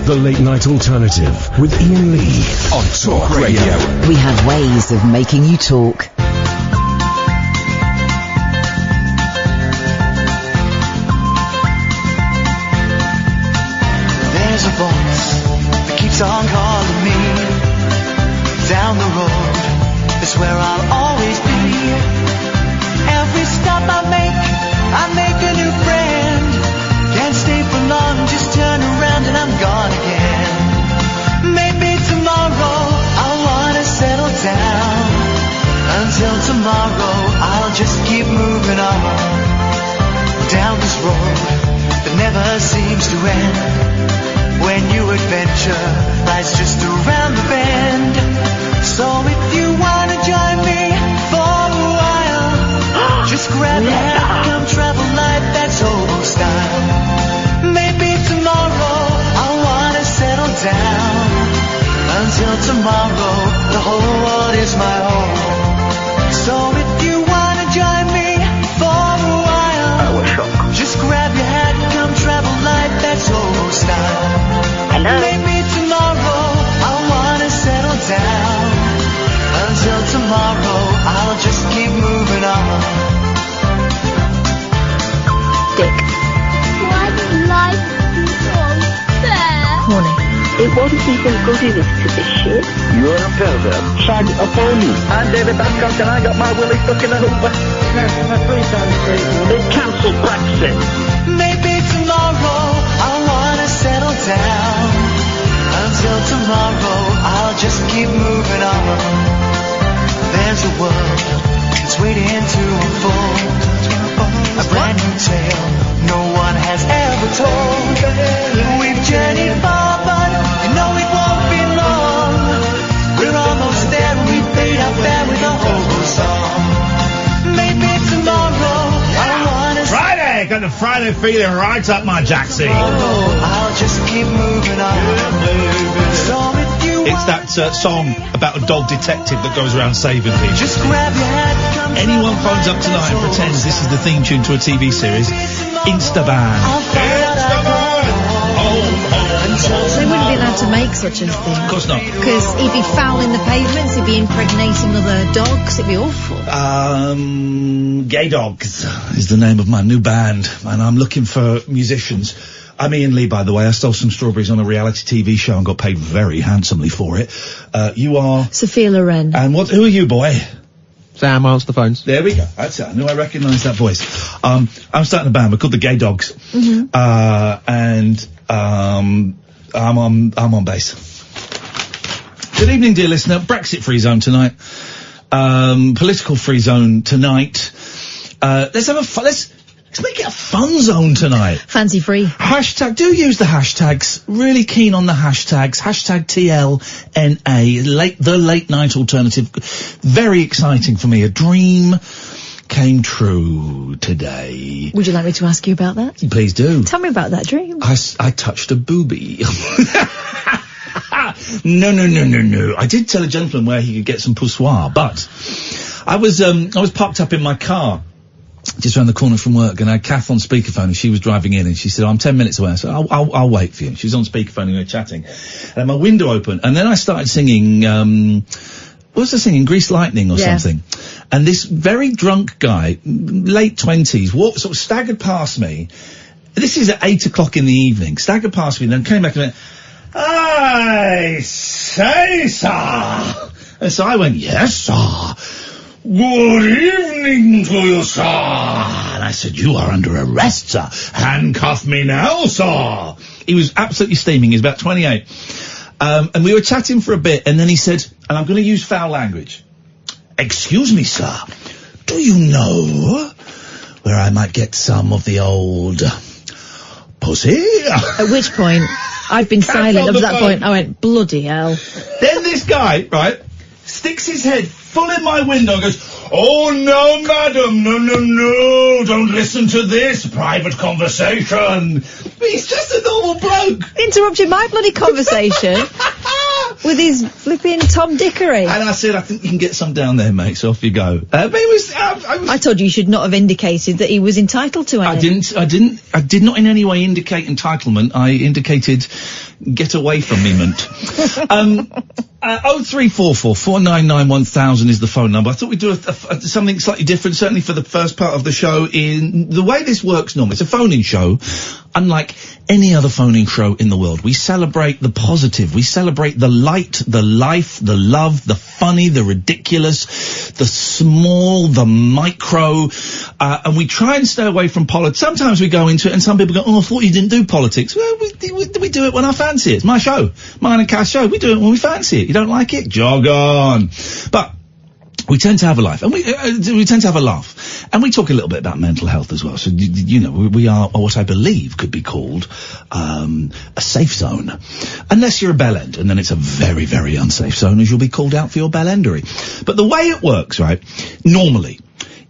The Late Night Alternative with Iain Lee on Talk Radio. We have ways of making you talk. There's a voice that keeps on calling me. Down the road is where I'll always be. Every stop I make a new friend. Can't stay for long, just turn around and I'm gone again. Maybe tomorrow I'll wanna settle down. Until tomorrow I'll just keep moving on. Down this road that never seems to end. When new adventure lies just around the bend. So if you wanna join me for a while, just grab a hand, come travel life, that's old style. Maybe tomorrow I'll wanna settle down. Until tomorrow, the whole world is my home. So if you wanna join me for a while, just grab your hat, come travel life, that's old style. Hello? Maybe tomorrow I'll wanna settle down. Until tomorrow, I'll just keep moving on. Dick. Why does life be so fair? Horny. It wasn't even good enough to be shit. You're a pervert. Shag a pony. I'm David Babcock and I got my willy stuck in a hooper. They cancelled Brexit. Maybe tomorrow I'll wanna settle down. Until tomorrow, I'll just keep moving on. There's a world that's waiting to unfold. A brand new tale no one has ever told. We've journeyed far, but you know it won't be long. We're almost there, we paid our fare with a hobo song. Maybe tomorrow I wanna Friday! Got the Friday feeling right up my jacksie. I'll just keep moving on. So if you It's that song about a dog detective that goes around saving people. just grab your hat, come Anyone phones up tonight and pretends this is the theme tune to a TV series, Instaban. They wouldn't be allowed to make such a thing. Of course not. Because he'd be fouling the pavements, he'd be impregnating other dogs, it'd be awful. Gay Dogs is the name of my new band, and I'm looking for musicians. I'm Iain Lee, by the way. I stole some strawberries on a reality TV show and got paid very handsomely for it. You are... Sophia Loren. And who are you, boy? Sam, answer the phones. There we go. That's it. I knew I recognised that voice. I'm starting a band. We're called the Gay Dogs. Mm-hmm. And I'm on bass. Good evening, dear listener. Brexit free zone tonight. Political free zone tonight. Let's have a fun. Let's make it a fun zone tonight. Fancy free. Hashtag, do use the hashtags. Really keen on the hashtags. Hashtag TLNA, the late night alternative. Very exciting for me. A dream came true today. Would you like me to ask you about that? Please do. Tell me about that dream. I touched a boobie. No. I did tell a gentleman where he could get some poussoir, but I was parked up in my car just around the corner from work, and I had Kath on speakerphone, and she was driving in, and she said, I'm 10 minutes away. I said, I'll wait for you. She was on speakerphone, and we were chatting. And I had my window open, and then I started singing, what was I singing? Grease Lightning or something. And this very drunk guy, late 20s, sort of staggered past me. This is at 8 o'clock in the evening. Staggered past me, and then came back and went, I say, sir. And so I went, yes, sir. Good evening to you, sir. And I said, you are under arrest, sir. Handcuff me now, sir. He was absolutely steaming. He was about 28. And we were chatting for a bit, and then he said, and I'm going to use foul language. Excuse me, sir. Do you know where I might get some of the old pussy? At which point, I'd been silent up to that point. I went, bloody hell. Then this guy, right, sticks his head full in my window and goes, oh, no, madam, no, don't listen to this private conversation. He's just a normal bloke. Interrupted my bloody conversation with his flipping Tom Dickery. And I said, I think you can get some down there, mate, so off you go. But it was, I told you should not have indicated that he was entitled to anything. I did not in any way indicate entitlement. I indicated get away from me, mint. 0344 499 1000 is the phone number. I thought we'd do something slightly different, certainly for the first part of the show. In the way this works normally, it's a phone-in show, unlike any other phone-in show in the world. We celebrate the positive. We celebrate the light, the life, the love, the funny, the ridiculous, the small, the micro, and we try and stay away from politics. Sometimes we go into it and some people go, oh, I thought you didn't do politics. Well, we do it when I fancy it. It's my show. Mine and Cass show. We do it when we fancy it. You don't like it? Jog on. But we tend to have a life, and we tend to have a laugh, and we talk a little bit about mental health as well. So you know, we are what I believe could be called a safe zone, unless you're a bell end, and then it's a very, very unsafe zone, as you'll be called out for your bellendery. But the way it works, right, normally,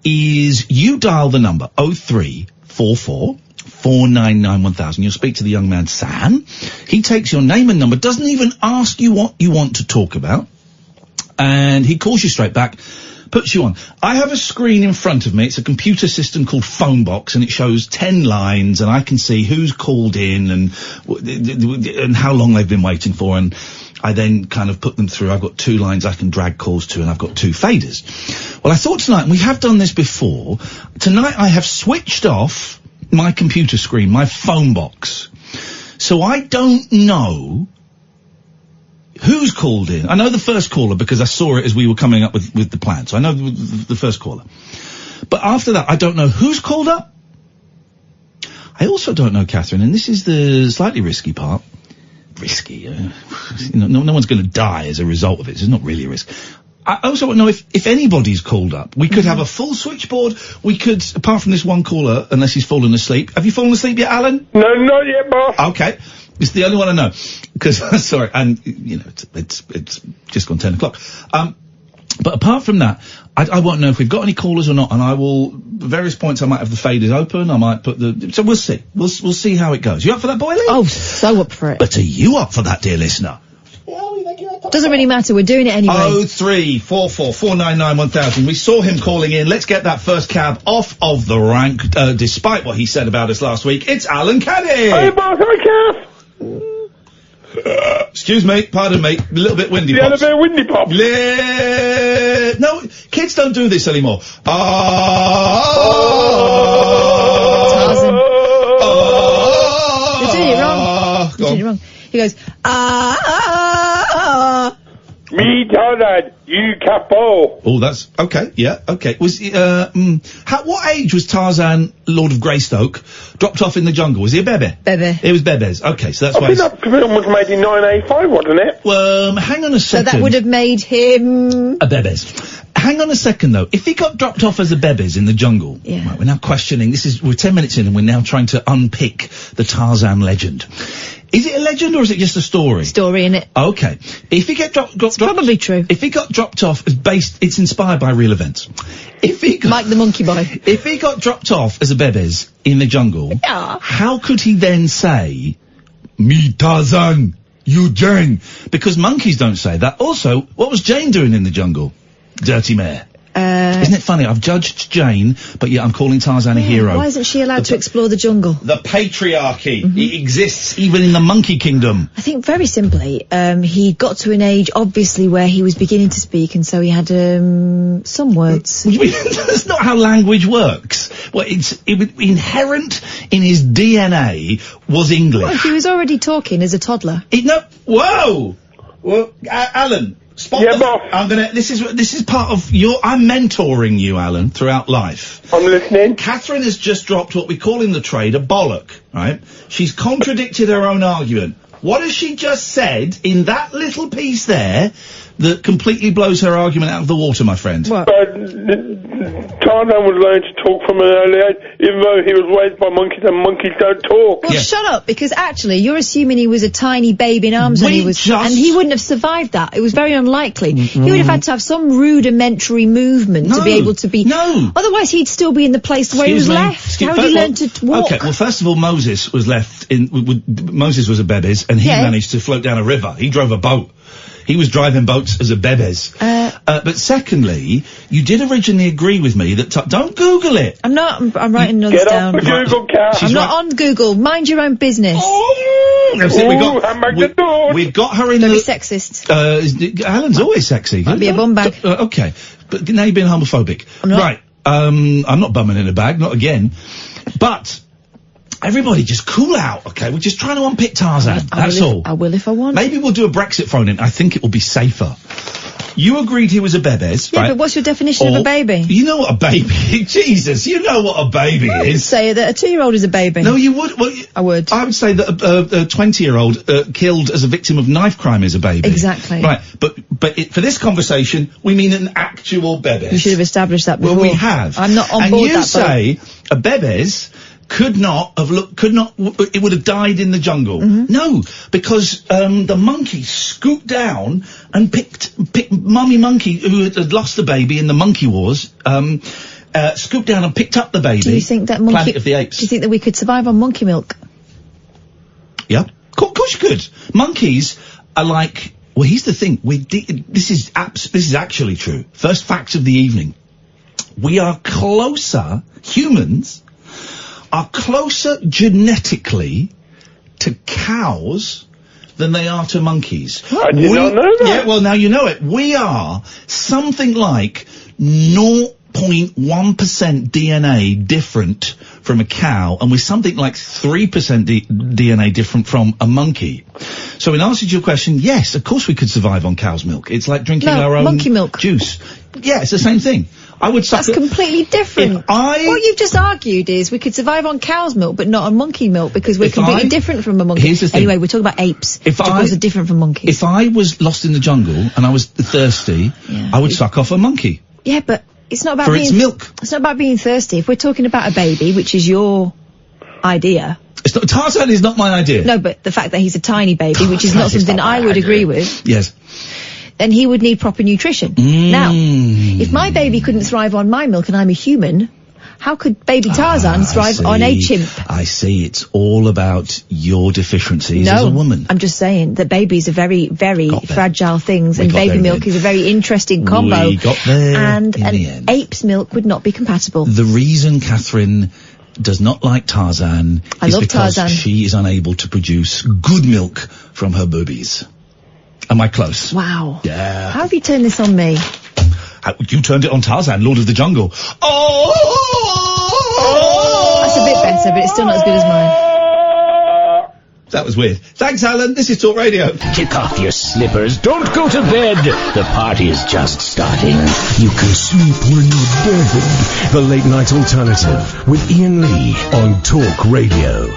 is you dial the number 0344 499 1000. You'll speak to the young man Sam. He takes your name and number, doesn't even ask you what you want to talk about, and he calls you straight back, puts you on. I have a screen in front of me. It's a computer system called Phonebox, and it shows 10 lines, and I can see who's called in and how long they've been waiting for, and I then kind of put them through. I've got 2 lines I can drag calls to, and I've got 2 faders. Well, I thought tonight, and we have done this before, tonight I have switched off my computer screen, my Phonebox. So I don't know who's called in. I know the first caller because I saw it as we were coming up with the plan. So I know the first caller. But after that, I don't know who's called up. I also don't know, Catherine, and this is the slightly risky part. Risky, no one's going to die as a result of it. It's not really a risk. I also don't know if anybody's called up. We could have a full switchboard. We could, apart from this one caller, unless he's fallen asleep. Have you fallen asleep yet, Alan? No, not yet, boss. Okay. It's the only one I know. Because, sorry, and, you know, it's just gone 10 o'clock. But apart from that, I won't know if we've got any callers or not, and I will, at various points I might have the faders open, I might put so we'll see. We'll see how it goes. You up for that, Boyley? Oh, so up for it. But are you up for that, dear listener? Doesn't really matter, we're doing it anyway. 0344 499 1000. We saw him calling in. Let's get that first cab off of the rank, despite what he said about us last week. It's Alan Caddy! Hey, boss, hi, Kath! Excuse me, pardon me, a little bit windy, You had a bit of windy pop? No, kids don't do this anymore. You're doing it wrong. You're doing it wrong. He goes, Me, Tarzan, you capo. Oh, that's, okay, yeah, okay. Was, what age was Tarzan, Lord of Greystoke, dropped off in the jungle? Was he a bebe? Bebe. It was bebes, okay, so that's why I think that film was made in 1985, wasn't it? Well, hang on a second. So that would have made him a bebes. Hang on a second, though. If he got dropped off as a bebes in the jungle, yeah. Right, we're now questioning, we're 10 minutes in and we're now trying to unpick the Tarzan legend. Is it a legend or is it just a story? Story, innit? Okay. If he dropped probably true. If he got dropped off as it's inspired by real events. If he got, Mike the Monkey Boy. If he got dropped off as a bebes in the jungle, yeah. How could he then say, me Tarzan, you Jane? Because monkeys don't say that. Also, what was Jane doing in the jungle? Dirty mare. Isn't it funny? I've judged Jane, but yet I'm calling Tarzan a hero. Why isn't she allowed to explore the jungle? The patriarchy. It exists even in the monkey kingdom. I think very simply, he got to an age, obviously, where he was beginning to speak, and so he had, some words. That's not how language works. Well, inherent in his DNA was English. Well, he was already talking as a toddler. Whoa! Well, Alan. Yeah, boss. This is part of I'm mentoring you, Alan, throughout life. I'm listening. Catherine has just dropped what we call in the trade a bollock, right? She's contradicted her own argument. What has she just said in that little piece there that completely blows her argument out of the water, my friend? What? Tarzan was learning to talk from an early age, even though he was raised by monkeys and monkeys don't talk. Well, shut up, because actually you're assuming he was a tiny baby in arms when he was... And he wouldn't have survived that. It was very unlikely. He would have had to have some rudimentary movement to be able to be... No! Otherwise he'd still be in the place where he was left. How would he learn to walk? Okay, well, first of all, Moses was left Moses was a bebes, and he managed to float down a river. He drove a boat. He was driving boats as a bebes. But secondly, you did originally agree with me that... don't Google it! I'm not. I'm writing notes down. Get off the Google, Cat. I'm not on Google. Mind your own business. That's it. We've got her in Don't the... be sexist. Alan's always sexy. Might be a bum bag. Okay. But now you're being homophobic. I'm not. Right. I'm not bumming in a bag, not again. But everybody just cool out, okay? We're just trying to unpick Tarzan. That's all. I will if I want. Maybe we'll do a Brexit phone-in. I think it will be safer. You agreed he was a bebes, Yeah, right? but what's your definition of a baby? You know what a baby is. Jesus, you know what a baby I would is. say that a 2-year-old is a baby. No, you would. Well, I would. I would say that a 20-year-old killed as a victim of knife crime is a baby. Exactly. Right, but for this conversation, we mean an actual bebes. You should have established that before. Well, we have. I'm not on board And you that say a bebes it would have died in the jungle. Mm-hmm. No, because the monkey scooped down and picked mummy monkey who had lost the baby in the monkey wars. Scooped down and picked up the baby. Do you think that Planet of the Apes. Do you think that we could survive on monkey milk? Yeah, of course you could. Monkeys are like. Well, here's the thing. This is actually true. First facts of the evening. We are closer. Humans are closer genetically to cows than they are to monkeys. I did not know that. Yeah, well, now you know it. We are something like 0.1% DNA different from a cow, and we're something like 3% DNA different from a monkey. So in answer to your question, yes, of course we could survive on cow's milk. It's like drinking our own monkey milk juice. Yeah, it's the same thing. I would suck. That's completely different. What you've just argued is we could survive on cow's milk, but not on monkey milk because we're completely different from a monkey. Here's the thing. Anyway, we're talking about apes. Jaguars are different from monkeys. If I was lost in the jungle and I was thirsty, I would suck off a monkey. Yeah, but it's not about for its milk. It's not about being thirsty. If we're talking about a baby, which is your idea. Tarzan is not my idea. No, but the fact that he's a tiny baby, which is not something I would agree with. Yes. Then he would need proper nutrition. Now, if my baby couldn't thrive on my milk and I'm a human, how could baby Tarzan thrive on a chimp? I see. It's all about your deficiencies as a woman. I'm just saying that babies are very, very fragile things, and baby milk is a very interesting combo. We got there and in the end. Ape's milk would not be compatible. The reason Catherine does not like Tarzan is because she is unable to produce good milk from her boobies. Am I close? Wow. Yeah. How have you turned this on me? You turned it on Tarzan, Lord of the Jungle. Oh! That's a bit better, but it's still not as good as mine. That was weird. Thanks, Alan. This is Talk Radio. Kick off your slippers. Don't go to bed. The party is just starting. You can sleep when you're dead. The Late Night Alternative with Iain Lee on Talk Radio.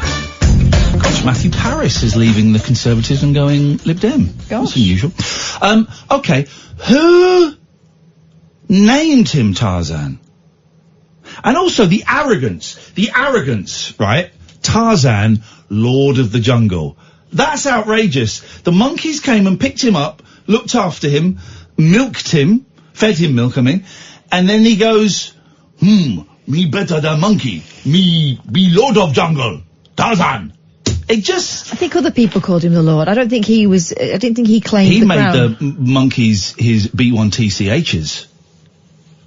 Gosh, Matthew Parris is leaving the Conservatives and going Lib Dem. That's unusual. Okay. Who named him Tarzan? And also the arrogance, right? Tarzan, Lord of the Jungle. That's outrageous. The monkeys came and picked him up, looked after him, milked him, fed him milk, and then he goes, me better than monkey. Me be Lord of Jungle. Tarzan. I think other people called him the Lord. I don't think he was. I didn't think he claimed the crown. He made the monkeys his B1TCHs.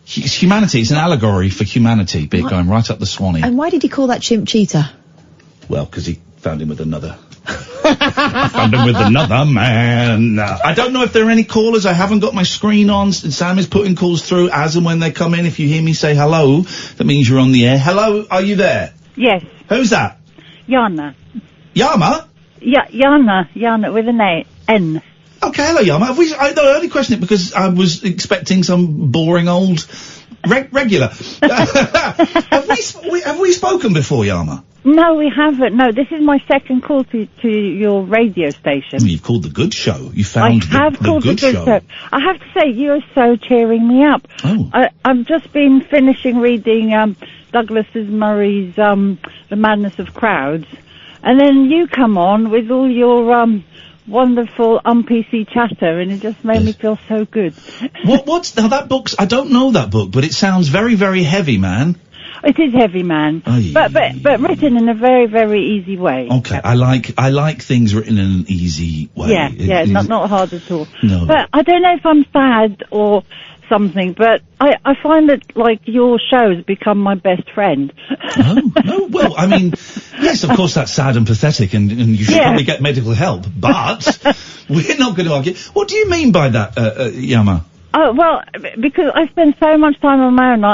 It's humanity. It's an allegory for humanity, going right up the Swanee. And why did he call that chimp Cheetah? Well, because he found him with another. Found him with another man. I don't know if there are any callers. I haven't got my screen on. Sam is putting calls through as and when they come in. If you hear me say hello, that means you're on the air. Hello, are you there? Yes. Who's that? Jana. Yama? Yeah, Jana with an N. Okay, hello, Yama. I only question it because I was expecting some boring old regular. Have we spoken before, Yama? No, we haven't. No, this is my second call to your radio station. Well, you've called the good show. You found the good show. I have to say, you are so cheering me up. Oh. I've just been finishing reading Douglas Murray's The Madness of Crowds. And then you come on with all your wonderful un-PC chatter, and it just made me feel so good. What's now that book's? I don't know that book, but it sounds very, very heavy, man. It is heavy, man, but written in a very, very easy way. Okay, I like things written in an easy way. Yeah, not hard at all. No. But I don't know if I'm sad or something, but I find that, like, your show has become my best friend. No, well, I mean, yes, of course that's sad and pathetic, and you should probably get medical help, but we're not going to argue. What do you mean by that, Yama? Oh, well, because I spend so much time on my own.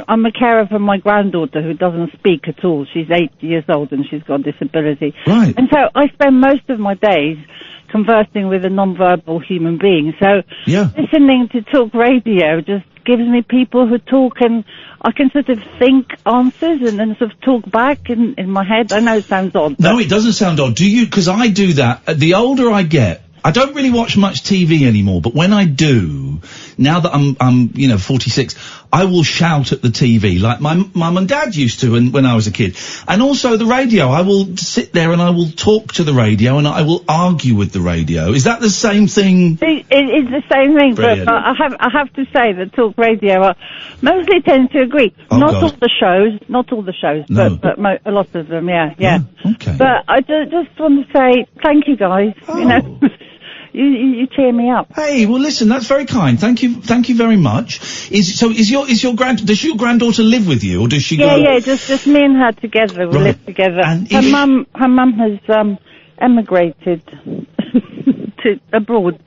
I'm a carer for my granddaughter who doesn't speak at all. She's 8 years old and she's got a disability. Right. And so I spend most of my days conversing with a non-verbal human being. So listening to talk radio just gives me people who talk, and I can sort of think answers and then sort of talk back in my head. I know it sounds odd. No, it doesn't sound odd. Do you? Because I do that. The older I get, I don't really watch much TV anymore, but when I do, now that I'm 46, I will shout at the TV like my mum and dad used to when I was a kid. And also the radio, I will sit there and I will talk to the radio and I will argue with the radio. Is that the same thing? It is the same thing, Brilliant. but I have to say that talk radio mostly tend to agree. Not all the shows, No. but a lot of them, yeah. Okay. But I just want to say thank you guys. You know. You cheer me up. Hey, well, listen, that's very kind. Thank you very much. Does your granddaughter live with you, or does she go? Yeah, just me and her together. We live together. And her mum has emigrated to abroad.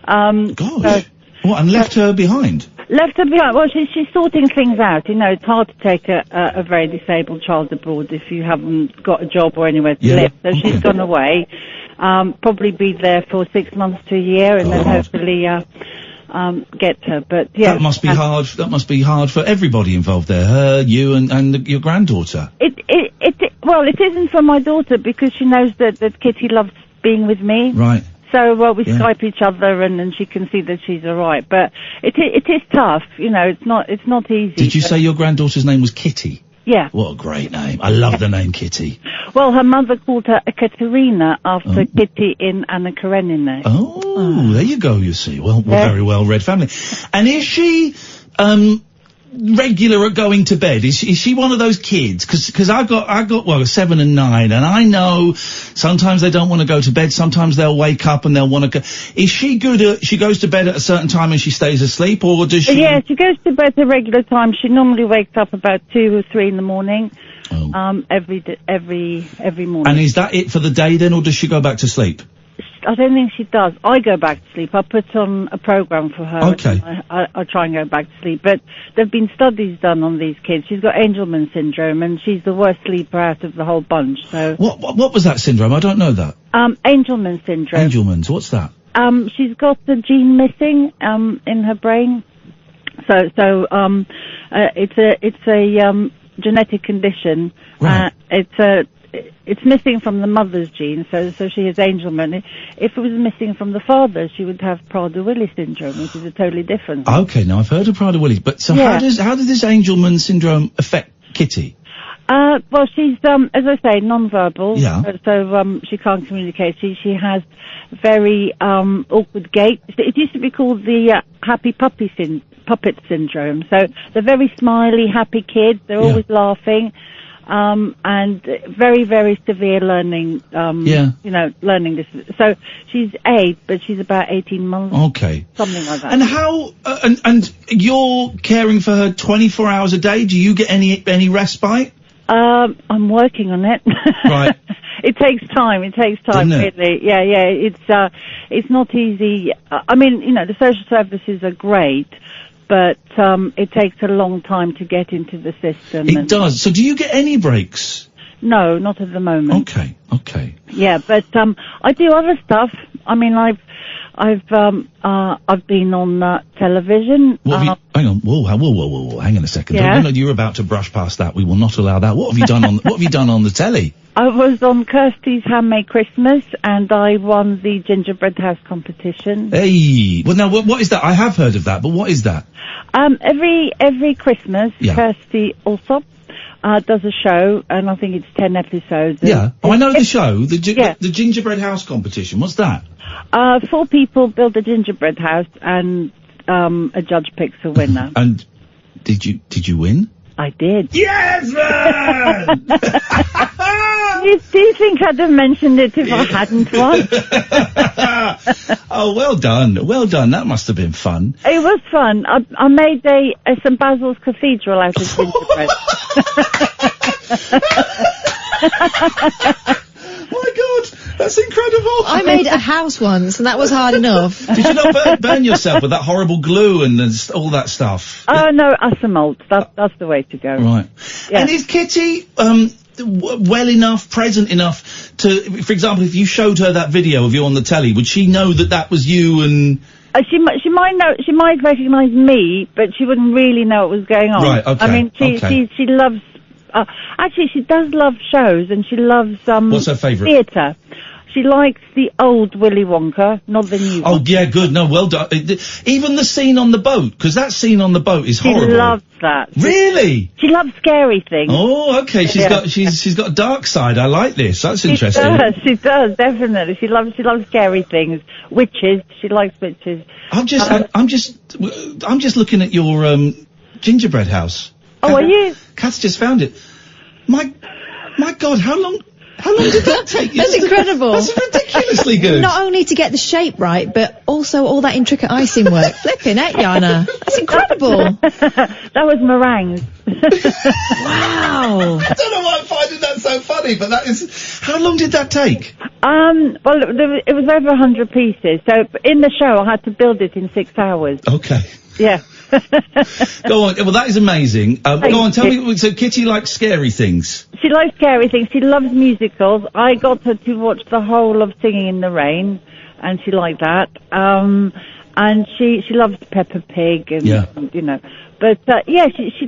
Gosh. What, and left her behind? Left her behind. Well, she's sorting things out. You know, it's hard to take a very disabled child abroad if you haven't got a job or anywhere to live. So she's gone away. Probably be there for 6 months to a year, and then hopefully get her. But yeah, that must be hard. That must be hard for everybody involved there. Her, you, and your granddaughter. Well, it isn't for my daughter because she knows that Kitty loves being with me. Right. So we Skype each other, and she can see that she's all right. But it is tough. You know, it's not easy. Did you say your granddaughter's name was Kitty? Yeah. What a great name. I love the name Kitty. Well, her mother called her Ekaterina after Kitty in Anna Karenina. Oh, there you go, you see. Well, we're a very well-read family. And is she, regular at going to bed? Is she one of those kids? Cause I've got 7 and 9, and I know sometimes they don't want to go to bed, sometimes they'll wake up and they'll want to go. Is she good at, she goes to bed at a certain time and she stays asleep, or does she? Yeah, she goes to bed at a regular time. She normally wakes up about 2 or 3 in the morning. Every morning. And is that it for the day then, or does she go back to sleep? I don't think she does. I go back to sleep. I put on a program for her. Okay. I try and go back to sleep. But there've been studies done on these kids. She's got Angelman syndrome, and she's the worst sleeper out of the whole bunch. So. What was that syndrome? I don't know that. Angelman syndrome. Angelman's. What's that? She's got the gene missing in her brain. So it's a genetic condition. Right. It's missing from the mother's gene, so she has Angelman. If it was missing from the father, she would have Prader-Willi syndrome, which is a totally different. Okay, now I've heard of Prader-Willi, but so how does this Angelman syndrome affect Kitty? Well, she's as I say, non-verbal. Yeah. So she can't communicate. She has very awkward gait. It used to be called the happy puppet syndrome. So they're very smiley, happy kids. They're always laughing. And very, very severe learning, learning disability. So she's 8, but she's about 18 months. Okay. Something like that. And how, and you're caring for her 24 hours a day? Do you get any respite? I'm working on it. Right. It takes time. Doesn't it? Really. Yeah. It's not easy. I mean, the social services are great, but it takes a long time to get into the system. It does. So do you get any breaks? No, not at the moment. Okay. Yeah, but I do other stuff. I mean, I've been on television. Hang on. Whoa. Hang on a second. Yeah. You're about to brush past that. We will not allow that. What have you done on the telly? I was on Kirsty's Handmade Christmas, and I won the gingerbread house competition. Hey. Well, now, what is that? I have heard of that, but what is that? Every Christmas, Kirsty also does a show, and I think it's 10 episodes. Yeah. I know the show, the gingerbread house competition. What's that? 4 people build a gingerbread house, and a judge picks a winner. And did you win? I did. Yes, man! Do you think I'd have mentioned it if I hadn't won? Oh, well done. Well done. That must have been fun. It was fun. I made a St Basil's Cathedral out of gingerbread. My God, that's incredible. I made a house once, and that was hard enough. Did you not burn yourself with that horrible glue and all that stuff? Oh, no, Assamalt. That's the way to go. Right. Yeah. And is Kitty well enough, present enough to, for example, if you showed her that video of you on the telly, would she know that was you and... She might recognise me, but she wouldn't really know what was going on. Right, okay. I mean, she loves... actually, she does love shows, and she loves... What's her favourite? Theatre. She likes the old Willy Wonka, not the new one. Oh, yeah, good. No, well done. Even the scene on the boat, because that scene on the boat is horrible. She loves that. Really? She loves scary things. Oh, okay. She's got a dark side. I like this. That's interesting. She does, definitely. She loves scary things. Witches. She likes witches. I'm just looking at your gingerbread house. Oh, are you? Kath's just found it. My God, how long did that take you? That's incredible. That's ridiculously good. Not only to get the shape right, but also all that intricate icing work. Flipping heck, Jana. That's incredible. That was meringues. Wow. I don't know why I'm finding that so funny, but that is... How long did that take? Well, it was over 100 pieces, so in the show I had to build it in 6 hours. Okay. Yeah. Go on. Well, that is amazing. Go on, tell me. So Kitty likes scary things. She likes scary things. She loves musicals. I got her to watch the whole of Singing in the Rain, and she liked that. And she loves Peppa Pig, and you know. But she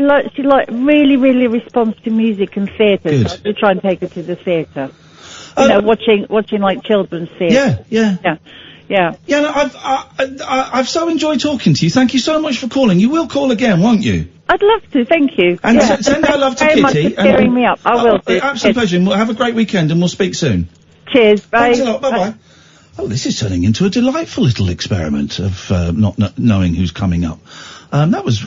really responds to music and theatre. So we try and take her to the theatre. You know, watching like children's theatre. Yeah. Yeah, no, I've so enjoyed talking to you. Thank you so much for calling. You will call again, won't you? I'd love to, thank you. And send our love to Kitty. Kitty. Much for cheering me up. I will do. Absolute pleasure. We'll have a great weekend and we'll speak soon. Cheers, bye. Thanks a lot, bye-bye. Oh, this is turning into a delightful little experiment of not knowing who's coming up. That was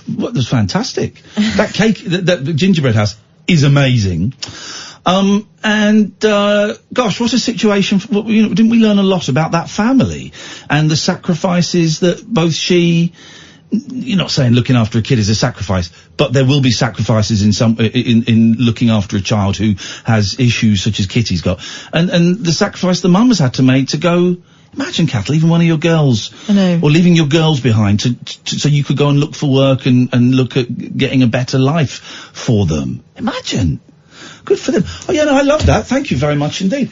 fantastic. That cake, that gingerbread house is amazing. Gosh, what a situation. Didn't we learn a lot about that family and the sacrifices that both you're not saying looking after a kid is a sacrifice, but there will be sacrifices in looking after a child who has issues such as Kitty's got. And the sacrifice the mum has had to make to go, imagine, Kath, leaving one of your girls. I know. Or leaving your girls behind so you could go and look for work and look at getting a better life for them. Imagine. Good for them. Oh, yeah, no, I love that. Thank you very much indeed.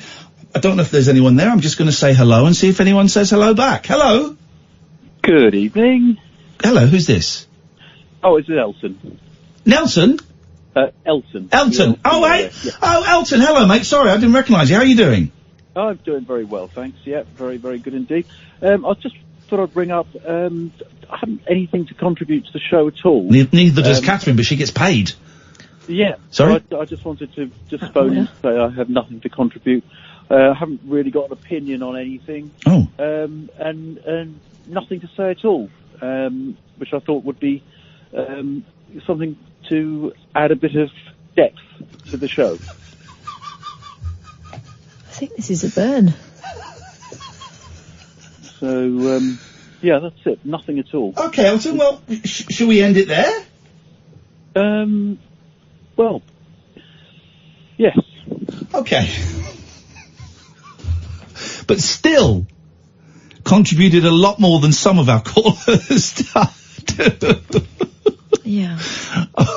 I don't know if there's anyone there. I'm just going to say hello and see if anyone says hello back. Hello? Good evening. Hello, who's this? Oh, it's Elton. Nelson? Elton. Elton. Oh, hey. Yeah. Oh, Elton. Hello, mate. Sorry, I didn't recognise you. How are you doing? I'm doing very well, thanks. Yeah, very, very good indeed. I just thought I'd bring up, I haven't anything to contribute to the show at all. Neither does Catherine, but she gets paid. Yeah. Sorry? So I just wanted to phone in and say I have nothing to contribute. I haven't really got an opinion on anything. Oh. And nothing to say at all, which I thought would be something to add a bit of depth to the show. I think this is a burn. So, yeah, that's it. Nothing at all. Okay, Elton, well, shall we end it there? Well, yes. Okay. But still contributed a lot more than some of our callers do. Yeah. Can't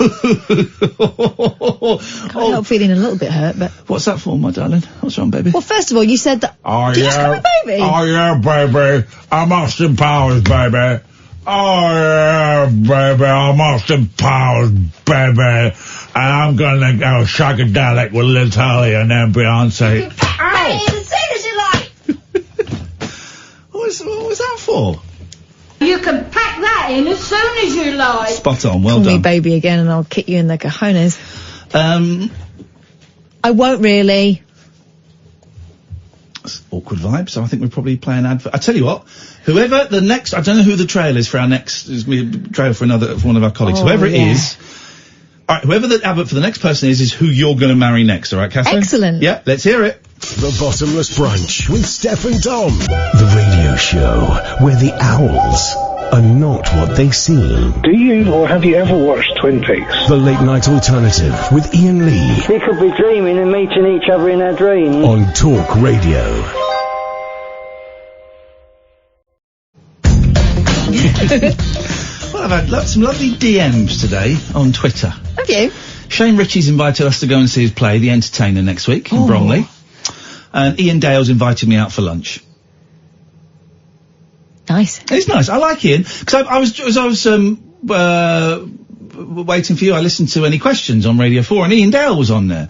help feeling a little bit hurt, but... What's that for, my darling? What's wrong, baby? Well, first of all, you said that... Oh, Did you just call me baby? Oh, yeah, baby. I'm Austin Powers, baby. Oh, yeah, baby. I'm Austin Powers, baby. And I'm gonna go psychedelic with Liz Hurley and then Beyonce. Ow! As soon as you like. What was that for? You can pack that in as soon as you like. Spot on, well Call done. me baby again and I'll kick you in the cojones. I won't really. Awkward vibe, so I think we'll probably play an advert. I tell you what, whoever the next, I don't know who the trail is for our next, is going to be a trail for one of our colleagues. Oh, whoever it yeah. is, alright, whoever the advert for the next person is who you're going to marry next, alright, Catherine? Excellent. Yeah, let's hear it. The Bottomless Brunch with Steph and Dom. The radio show where the owls are not what they seem. Do you or have you ever watched Twin Peaks? The Late Night Alternative with Iain Lee. We could be dreaming and meeting each other in our dreams. On Talk Radio. Well, I've had some lovely DMs today on Twitter. Have you? Shane Ritchie's invited us to go and see his play, The Entertainer, next week in Bromley. And Ian Dale's invited me out for lunch. Nice. It's nice. I like Ian because I was waiting for you. I listened to Any Questions on Radio 4, and Ian Dale was on there.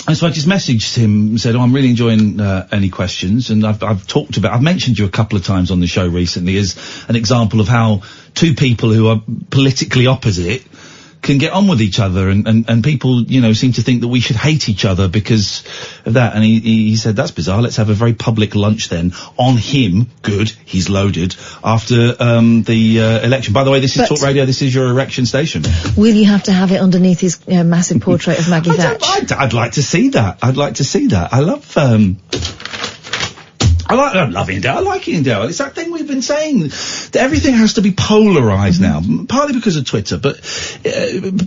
And so I just messaged him and said, I'm really enjoying Any Questions, and I've mentioned you a couple of times on the show recently as an example of how two people who are politically opposite can get on with each other, and people, seem to think that we should hate each other because of that. And he said, that's bizarre, let's have a very public lunch then on him. Good, he's loaded after the election. By the way, this is Talk Radio, this is your erection station. Will you have to have it underneath his massive portrait of Maggie Thatch? I'd like to see that. I love I love Ian Dale. I like Ian Dale. It's that thing we've been saying, that everything has to be polarised now, partly because of Twitter, but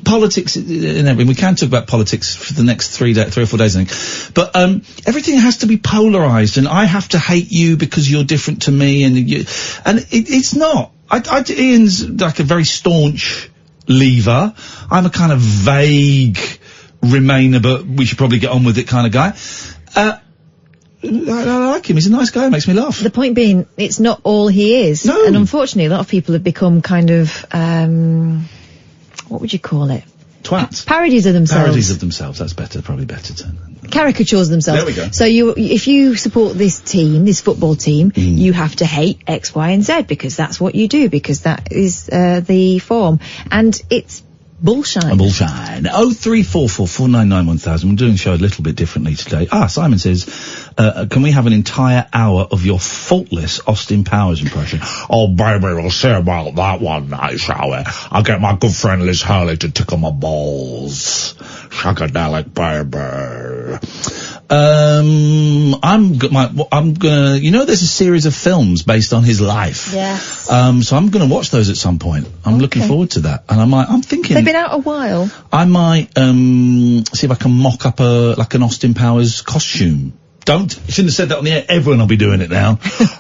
politics and everything. We can talk about politics for the next 3 or 4 days, I think. But everything has to be polarised, and I have to hate you because you're different to me, and it's not. Ian's like a very staunch leaver. I'm a kind of vague Remainer, but we should probably get on with it kind of guy. I like him. He's a nice guy. Makes me laugh. The point being, it's not all he is. No. And unfortunately, a lot of people have become kind of, what would you call it? Twats. Parodies of themselves. Parodies of themselves. That's better. Probably better to. Caricatures themselves. There we go. So if you support this team, this football team, you have to hate X, Y, and Z because that's what you do, because that is the form. And it's bullshine. Bullshine. 03444991000. We're doing the show a little bit differently today. Simon says, can we have an entire hour of your faultless Austin Powers impression? Oh, baby, we'll see about that one night, shall we? I'll get my good friend Liz Hurley to tickle my balls. Shagadelic, baby. I'm gonna, there's a series of films based on his life. Yes. So I'm gonna watch those at some point. I'm looking forward to that. And I'm thinking. They've been out a while. I might, see if I can mock up an Austin Powers costume. Shouldn't have said that on the air. Everyone will be doing it now.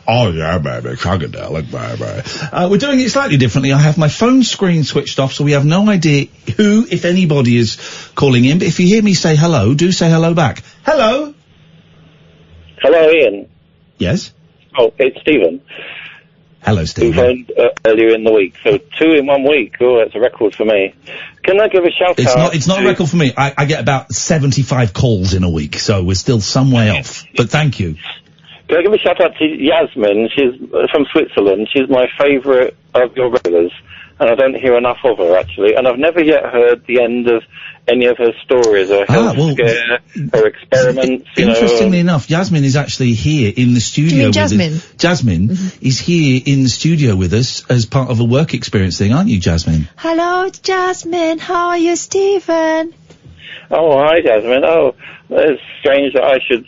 Oh yeah, baby, shagadelic, baby. We're doing it slightly differently. I have my phone screen switched off, so we have no idea who, if anybody, is calling in. But if you hear me say hello, do say hello back. Hello? Hello, Ian. Yes? Oh, it's Stephen. Hello, Stephen. Who phoned earlier in the week. So 2 in 1 week. Oh, that's a record for me. Can I give a shout out? It's not a record for me. I get about 75 calls in a week, so we're still some way off. But thank you. Can I give a shout out to Jasmin? She's from Switzerland. She's my favourite of your regulars, and I don't hear enough of her, actually. And I've never yet heard the end of any of her stories, her health scare, her experiments, Interestingly enough, Jasmin is actually here in the studio. Do you mean Jasmin? Jasmin is here in the studio with us as part of a work experience thing, aren't you, Jasmin? Hello, it's Jasmin. How are you, Stephen? Oh, hi, Jasmin. Oh, it's strange that I should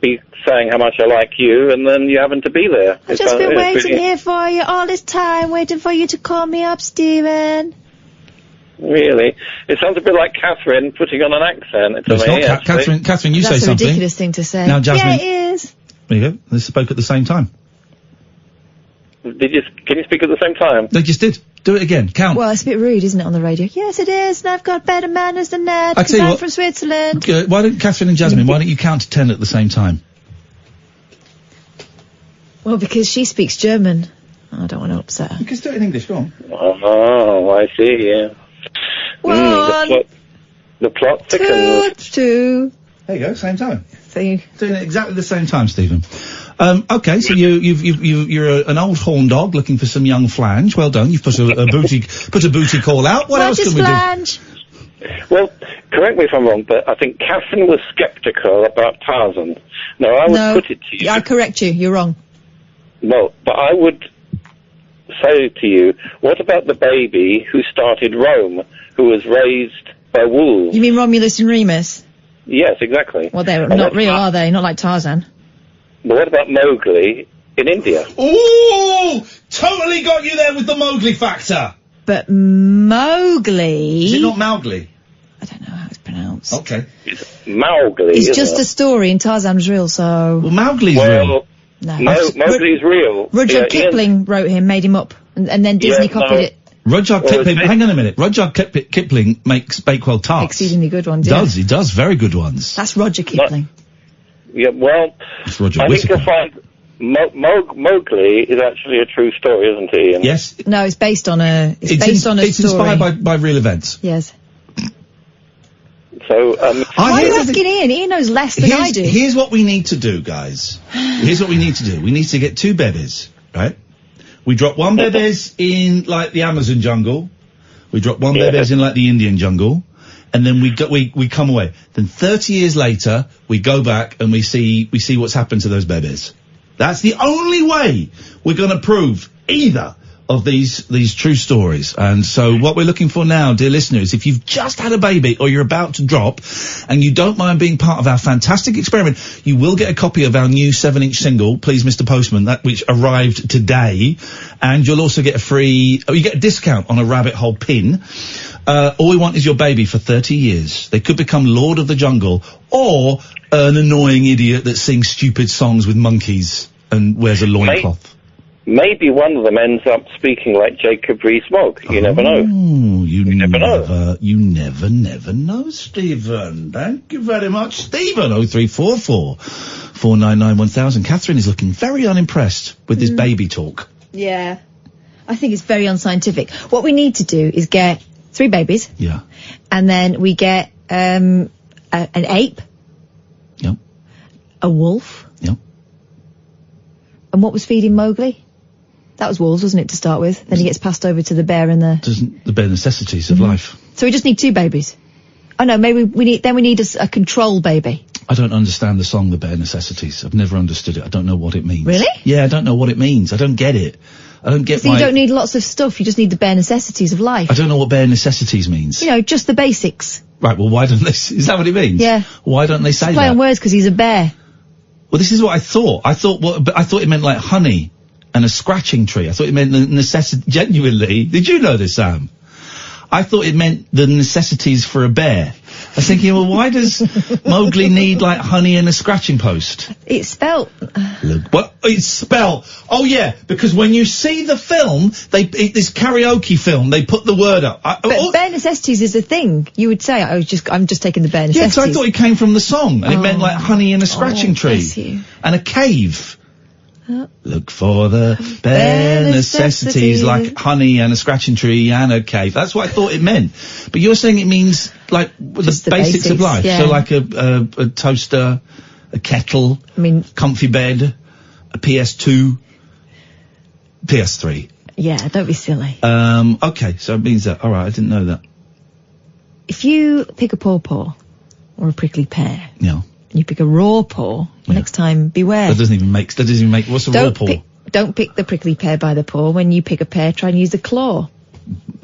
be saying how much I like you, and then you happen to be there. I've just been waiting here for you all this time, waiting for you to call me up, Stephen. Really? It sounds a bit like Catherine putting on an accent to me. Not Catherine, you say something. That's a ridiculous thing to say. Now, Jasmin. Yeah, it is. There you go. They spoke at the same time. Can you speak at the same time? They just did. Do it again. Count. Well, it's a bit rude, isn't it, on the radio? Yes, it is, and I've got better manners than that, because I'm from Switzerland. Why don't Catherine and Jasmin, why don't you count to 10 at the same time? Well, because she speaks German. I don't want to upset her. You can do it in English, go on. Oh, I see, yeah. The plot thickens. 2. There you go, same time. See? Doing it exactly the same time, Stephen. Okay, so you're an old horn dog looking for some young flange. Well done. You've put a booty call out. What else can we flange? Do? Well, correct me if I'm wrong, but I think Catherine was sceptical about Tarzan. Now, I would put it to you. I correct you. You're wrong. No, but I would say to you, what about the baby who started Rome, who was raised by wolves? You mean Romulus and Remus? Yes, exactly. Well, they're not real, are they? Not like Tarzan. But what about Mowgli, in India. Ooh! Totally got you there with the Mowgli factor. But Mowgli... Is it not Mowgli? I don't know how it's pronounced. Okay. It's Mowgli, It's isn't just it? a story and Tarzan's real, so... Well, Mowgli's real. No. Mowgli's real. Rudyard Yeah, Kipling wrote him, made him up, and then Disney copied it. Rudyard Kipling, hang on a minute. Rudyard Kipling makes Bakewell tarts. Exceedingly good ones, yeah. He does very good ones. That's Roger Kipling. Yeah, well, That's Roger I think Whittaker. you'll find Mowgli is actually a true story, isn't it, Ian? Yes. No, it's based on a... It's based on a It's story. inspired by real events. Yes. So, Why are you asking Ian? Ian knows less than I do. Here's what we need to do, guys. Here's what we need to do. We need to get 2 babies, right? We drop 1 babies in, like, the Amazon jungle. We drop 1 babies in, like, the Indian jungle. And then we come away. Then 30 years later, we go back and we see what's happened to those babies. That's the only way we're gonna prove either of these true stories. And so what we're looking for now, dear listeners, if you've just had a baby or you're about to drop and you don't mind being part of our fantastic experiment, you will get a copy of our new 7-inch single, Please Mr. Postman, which arrived today. And you'll also get you get a discount on a rabbit hole pin. All we want is your baby for 30 years. They could become Lord of the Jungle or an annoying idiot that sings stupid songs with monkeys and wears a loincloth. Maybe one of them ends up speaking like Jacob Rees-Mogg. You never know. You never know. You never know, Stephen. Thank you very much, Stephen. 0344 499 1000. Catherine is looking very unimpressed with this baby talk. Yeah. I think it's very unscientific. What we need to do is get 3 babies. Yeah. And then we get an ape. Yep. A wolf. Yep. And what was feeding Mowgli? That was wolves, wasn't it, to start with? Then he gets passed over to the bear and the bare necessities of life. So we just need 2 babies. Oh no, maybe we need a control baby. I don't understand the song The Bare Necessities. I've never understood it. I don't know what it means. Really? Yeah, I don't know what it means. I don't get it. I don't get So you don't need lots of stuff, you just need the bare necessities of life. I don't know what bare necessities means. You know, just the basics. Right, well, why don't they... Is that what it means? Yeah. Why don't they say Play that? on words because he's a bear. Well, this is what I thought. I thought it meant like honey and a scratching tree. I thought it meant the necessity... Genuinely. Did you know this, Sam? I thought it meant the necessities for a bear. I was thinking, well, why does Mowgli need, like, honey and a scratching post? It's spelt... Look, well, it's spelt. Oh, yeah, because when you see the film, this karaoke film, they put the word up. But bare necessities is a thing. You would say, I'm just taking the bare necessities. Yeah, because I thought it came from the song, and it meant, like, honey and a scratching tree. And a cave. Look for the bare necessities, like honey and a scratching tree and a cave. That's what I thought it meant. But you're saying it means, like, the basics of life. Yeah. So, like, a toaster, a kettle, comfy bed, a PS2, PS3. Yeah, don't be silly. Okay, so it means that. All right, I didn't know that. If you pick a pawpaw or a prickly pear, Yeah. and you pick a raw paw, next time beware. That doesn't even make, what's a raw paw? Don't pick the prickly pear by the paw. When you pick a pear, try and use the claw.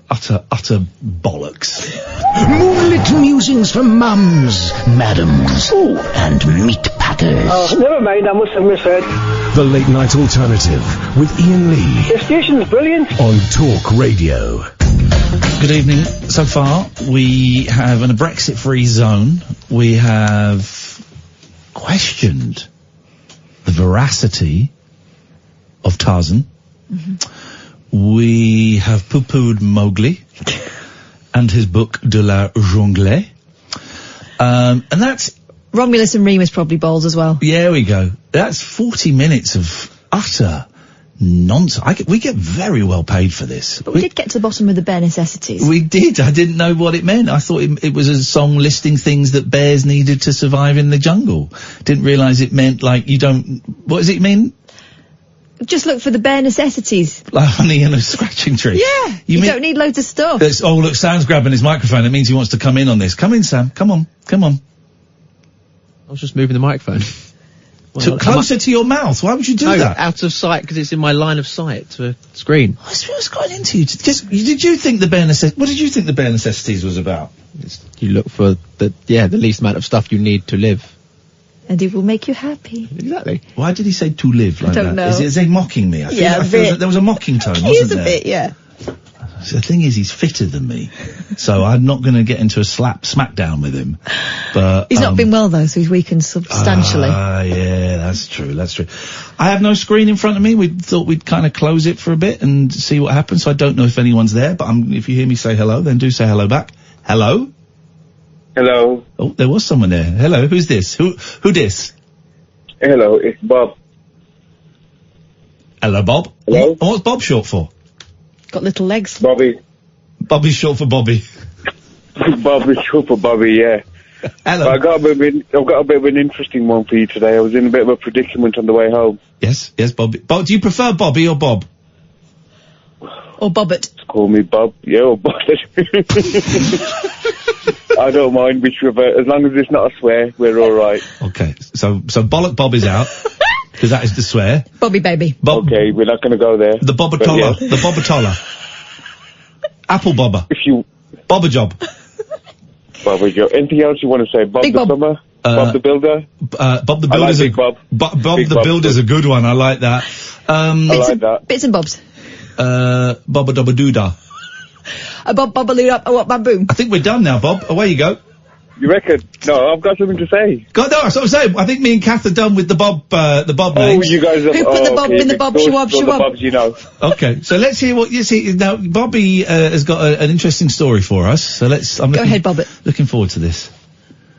Utter bollocks. Moonlit musings from mums, madams, and meat packers. Oh, never mind, I must have misheard. The Late Night Alternative with Iain Lee. The station's brilliant. On Talk Radio. Good evening. So far, we have, in a Brexit-free zone, we have questioned the veracity of Tarzan. We have poo-pooed Mowgli and his book De la Jungle. And that's... Romulus and Remus probably bowls as well. Yeah, we go. That's 40 minutes of utter nonsense. We get very well paid for this. But we did get to the bottom of the bare necessities. We did. I didn't know what it meant. I thought it was a song listing things that bears needed to survive in the jungle. Didn't realise it meant, like, you don't... What does it mean? Just look for the bare necessities. Like honey and a scratching tree. Yeah. You don't need loads of stuff. Oh, look, Sam's grabbing his microphone. It means he wants to come in on this. Come in, Sam. Come on. Come on. I was just moving the microphone. Closer to your mouth. Why would you do that? Out of sight, because it's in my line of sight to a screen. What's going into you? Did you think the bare necessities... What did you think the bare necessities was about? You look for the least amount of stuff you need to live. and it will make you happy. Exactly. Why did he say to live like don't that? know. Is he mocking me? I Yeah, feel a bit. there was a mocking tone, He wasn't is a there? bit, yeah. So the thing is, he's fitter than me, so I'm not going to get into a smackdown with him. But He's not been well though, so he's weakened substantially. Yeah, that's true. I have no screen in front of me. We thought we'd kind of close it for a bit and see what happens. So I don't know if anyone's there, but if you hear me say hello, then do say hello back. Hello? Hello. Oh, there was someone there. Hello, who's this? Who this? Hello, it's Bob. Hello, Bob. Hello? What's Bob short for? Got little legs. Bobby. Bobby's short for Bobby. Bobby's short for Bobby, yeah. Hello. I've got a bit of an interesting one for you today. I was in a bit of a predicament on the way home. Yes, Bobby. Do you prefer Bobby or Bob? Or Bobbert. Call me Bob. Yeah, or Bobbert. I don't mind whichever. As long as it's not a swear, we're all right. Okay, so Bollock Bob is out, because that is the swear. Bobby baby. Okay, we're not going to go there. The Bobbatola. Yes. The Bobbatola. Apple Bobber. If you... Bobber Job. Bobber Job. Anything else you want to say? Bob Big the Bob. Plumber? Bob the Builder? Bob the I like Builder's Big Bob. Bob Big the Bob. Builder's a good one. I like that. I like that. Bits and bobs. Bobba Dobba Doodah. A bob bobbaloo up, what baboom. I think we're done now, Bob. Away you go. You reckon? No, I've got something to say. God, no, that's what I'm saying. I think me and Kath are done with the Bob names. You guys have... Who put the Bob in the Bob, shawab, the shawab? Bobs you know. Okay, so let's hear what you see. Now, Bobby has got an interesting story for us. So Go ahead, Bobbert. Looking forward to this.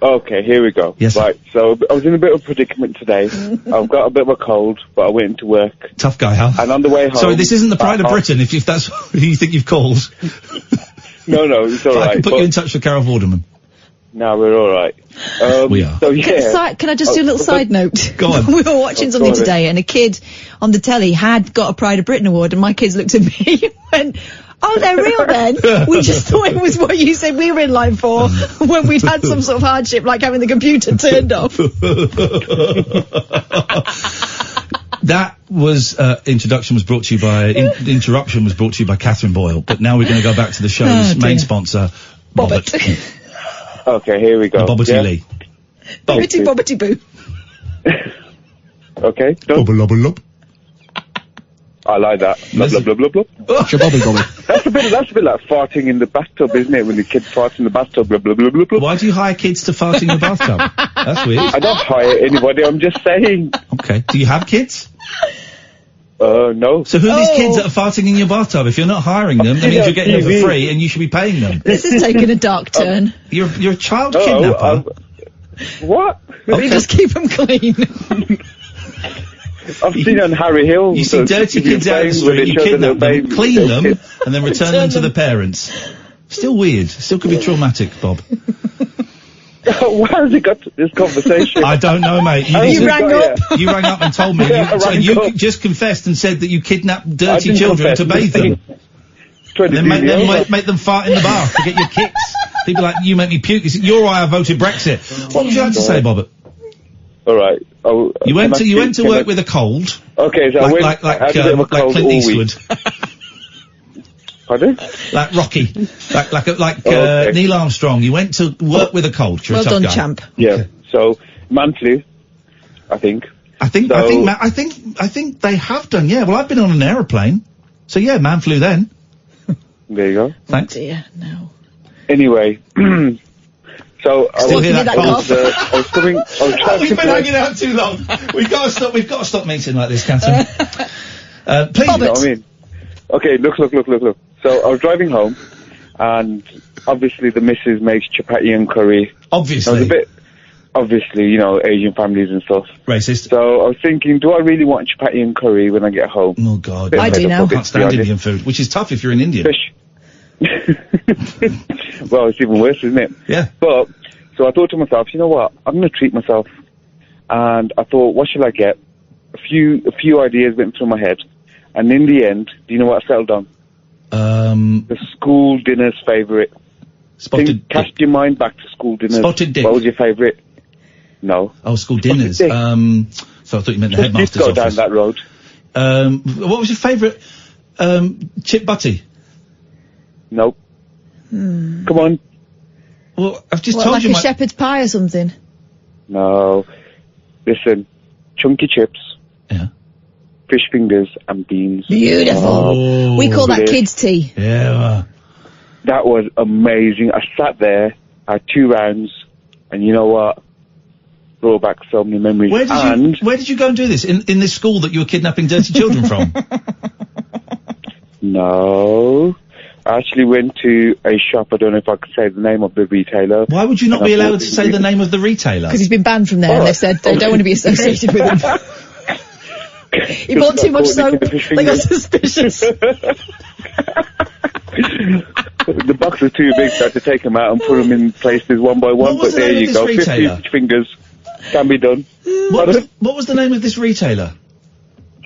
Okay, here we go. Yes. Right, so I was in a bit of a predicament today. I've got a bit of a cold, but I went into work. Tough guy, huh? And on the way home... Sorry, this isn't the Pride of Britain, if that's who you think you've called. No, it's all right. I can put you in touch with Carol Vorderman. No, we're all right. We are. So, yeah. Can I just do a little side note? Go on. We were watching something today, and a kid on the telly had got a Pride of Britain award, and my kids looked at me and went, "Oh, they're real then?" We just thought it was what you said we were in line for when we'd had some sort of hardship, like having the computer turned off. That was, interruption was brought to you by Catherine Boyle, but now we're going to go back to the show's main sponsor, Bobbert. Okay, here we go. Bobberty Lee. Bobbity bobbity boo. Okay, done. Bobber lobber lob. I like that. Blub, blub, blub, blub, blub. That's a bit like farting in the bathtub, isn't it? When the kid farts in the bathtub, blub, blub, blub, blub, blub. Why do you hire kids to fart in your bathtub? That's weird. I don't hire anybody, I'm just saying. Okay. Do you have kids? No. So who are these kids that are farting in your bathtub? If you're not hiring them, that means you're getting them for free and you should be paying them. This is taking a dark turn. You're a child kidnapper. What? We just keep them clean. I've seen on Harry Hill. You see dirty kids out in the street, you kidnap them, clean them, and then return them to the parents. Still weird. Still could be traumatic, Bob. Why has he got to this conversation? I don't know, mate. You rang up. You rang up and told me. You just confessed and said that you kidnapped dirty children to bathe them. Then make them fart in the bath to get your kicks. People like, you make me puke. You're why I voted Brexit. What would you like to say, Bobbert? All right. You went to work with a cold. Okay, so I went a bit of a cold Clint all Eastwood. Pardon? Like Rocky. like okay. Neil Armstrong. You went to work with a cold. You're Well a tough done, guy. champ. Yeah. So man flu, I think. I think they have done. Yeah. Well, I've been on an aeroplane. So yeah, man flu then. There you go. Thanks. Oh dear, no. Anyway. So I was coming. We've been hanging out too long. We've got to stop meeting like this, Catherine. Please. You know what I mean? Okay, look. So I was driving home, and obviously the missus makes chapati and curry. Obviously. I was a bit, obviously, you know, Asian families and stuff. Racist. So I was thinking, do I really want chapati and curry when I get home? Oh God. I do now. I can't stand Indian food, which is tough if you're an Indian. Well, it's even worse, isn't it? Yeah. But, so I thought to myself, you know what, I'm going to treat myself. And I thought, what should I get? A few ideas went through my head. And in the end, do you know what I settled on? The school dinner's favourite. Cast your mind back to school dinners. Spotted dick. What was your favourite? No. Oh, school dinners. So I thought you meant the headmaster's go office. down that road. What was your favourite? Chip butty. Nope. Come on. Well, I've just What, told like you a shepherd's pie or something? No. Listen, chunky chips. Yeah. Fish fingers and beans. Beautiful. Oh, We call that brilliant. kids' tea. Yeah. That was amazing. I sat there, I had 2 rounds, and you know what? Brought back so many memories. Where did you go and do this? In this school that you were kidnapping dirty children from? No. I actually went to a shop, I don't know if I could say the name of the retailer. Why would you not be allowed to say the name of the retailer? Because he's been banned from there, and they've said they don't want to be associated with him. He bought too much soap. They got suspicious. The box was too big, so I had to take them out and put them in places one by one. But there you go, 50 fingers can be done. What was the name of this retailer?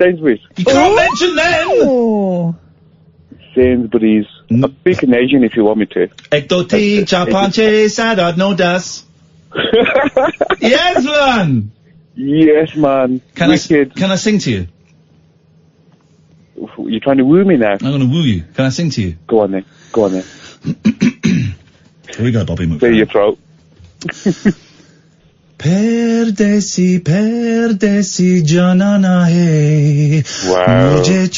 Sainsbury's. You can't mention them! Sainsbury's. I'll speak in Asian if you want me to. Ektoti chapanche sadad no das. Yes, man! Yes, man. Can I sing to you? You're trying to woo me now? I'm going to woo you. Can I sing to you? Go on then. Go on then. Here we go, Bobby McFerrin. Clear your throat. Perdesi, perdesi janana hai. Wow. Mujhe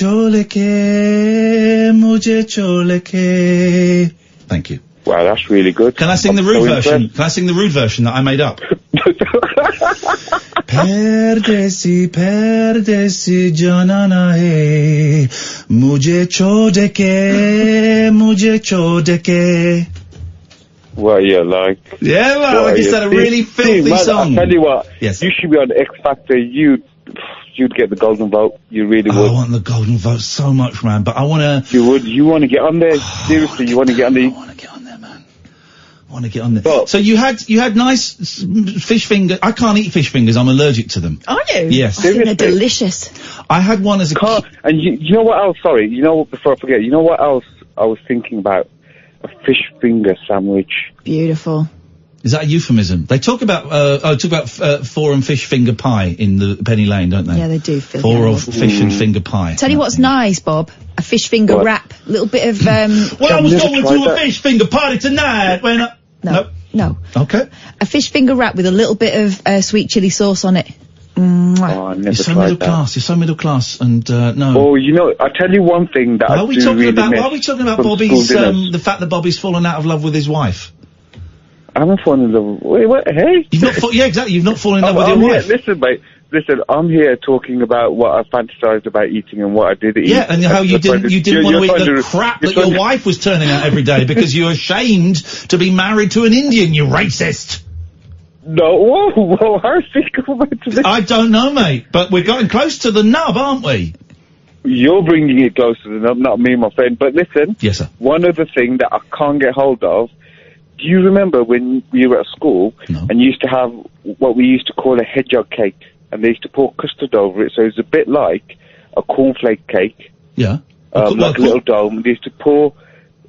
chole ke. Thank you. Wow, that's really good. Can I sing the rude version? Can I sing the rude version that I made up? Perdesi, perdesi janana hai. Mujhe chode ke. Well, yeah, like... Yeah, well, like you said, a really filthy song. I'll tell you what, yes. You should be on X Factor. You'd get the golden vote. You really would. I want the golden vote so much, man, but I want to... You would. You want to get on there. Seriously, you want to get on there. I want to get on there, man. I want to get on there. So you had nice fish fingers. I can't eat fish fingers. I'm allergic to them. Are you? Yes. I think they're delicious. I had one as a kid. And you know what else? Sorry. You know, before I forget, you know what else I was thinking about? A fish finger sandwich. Beautiful. Is that a euphemism? They talk about four and fish finger pie in the Penny Lane, don't they? Yeah, they do. Four of fish and finger pie. Tell you what's nice, Bob. A fish finger wrap. A little bit of Well, I was going to a fish finger party tonight when No. Okay. A fish finger wrap with a little bit of sweet chili sauce on it. Oh, I never You're so tried middle that. class. You're so middle class, and no. Oh, you know, I'll tell you one thing that Why I are we do talking really about? miss Why are we talking about from Bobby's school dinners. the fact that Bobby's fallen out of love with his wife? I haven't fallen in love. Wait, what? Hey? You've not. Yeah, exactly. You've not fallen in love with I'm your here, wife. listen, mate. Listen, I'm here talking about what I fantasized about eating and what I did eat. Yeah, and how you didn't want to eat the crap that your trying to- wife was turning out every day because you're ashamed to be married to an Indian, you racist. No, whoa, how's this coming back to this? I don't know, mate, but we're getting close to the nub, aren't we? You're bringing it close to the nub, not me, my friend. But listen, Yes, sir. one other thing that I can't get hold of. Do you remember when we were at school and you used to have what we used to call a hedgehog cake, and they used to pour custard over it, so it was a bit like a cornflake cake, Yeah. like a little dome. They used to pour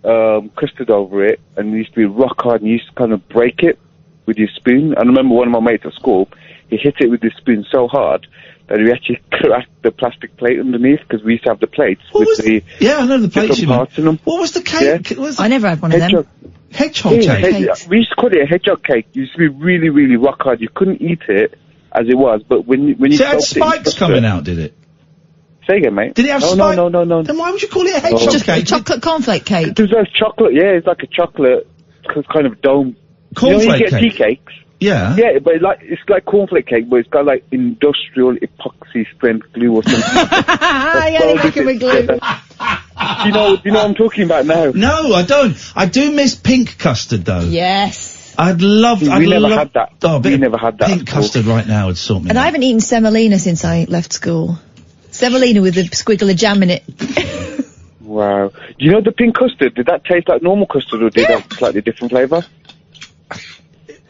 custard over it, and it used to be rock hard, and you used to kind of break it with your spoon. I remember one of my mates at school, he hit it with his spoon so hard that he actually cracked the plastic plate underneath, because we used to have the plates Yeah, I know the plates you different parts in them. What was the cake? Yeah. I never had one of them. Hedgehog Yeah, cake. we used to call it a hedgehog cake. It used to be really, really rock hard. You couldn't eat it as it was, but when you So it had soaked it in spikes custard- coming out, did it? Say again, mate. Did it have no, spikes? No. Then why would you call it a hedgehog Just cake? a chocolate cornflake cake. It was chocolate, yeah, it's like a chocolate kind of dome. Cornflake you know, you get cake? tea cakes. Yeah. Yeah, but it's like cornflake cake, but it's got like industrial epoxy strength glue or something. Yeah, they make it with glue. You know what I'm talking about now? No, I don't. I do miss pink custard, though. Yes. I'd love... We I'd never love, had that. Oh, a bit We of never had that pink at school. custard right now would sort me And out. I haven't eaten semolina since I left school. Semolina with a squiggle of jam in it. Wow. Do you know the pink custard? Did that taste like normal custard, or did it have a slightly different flavour?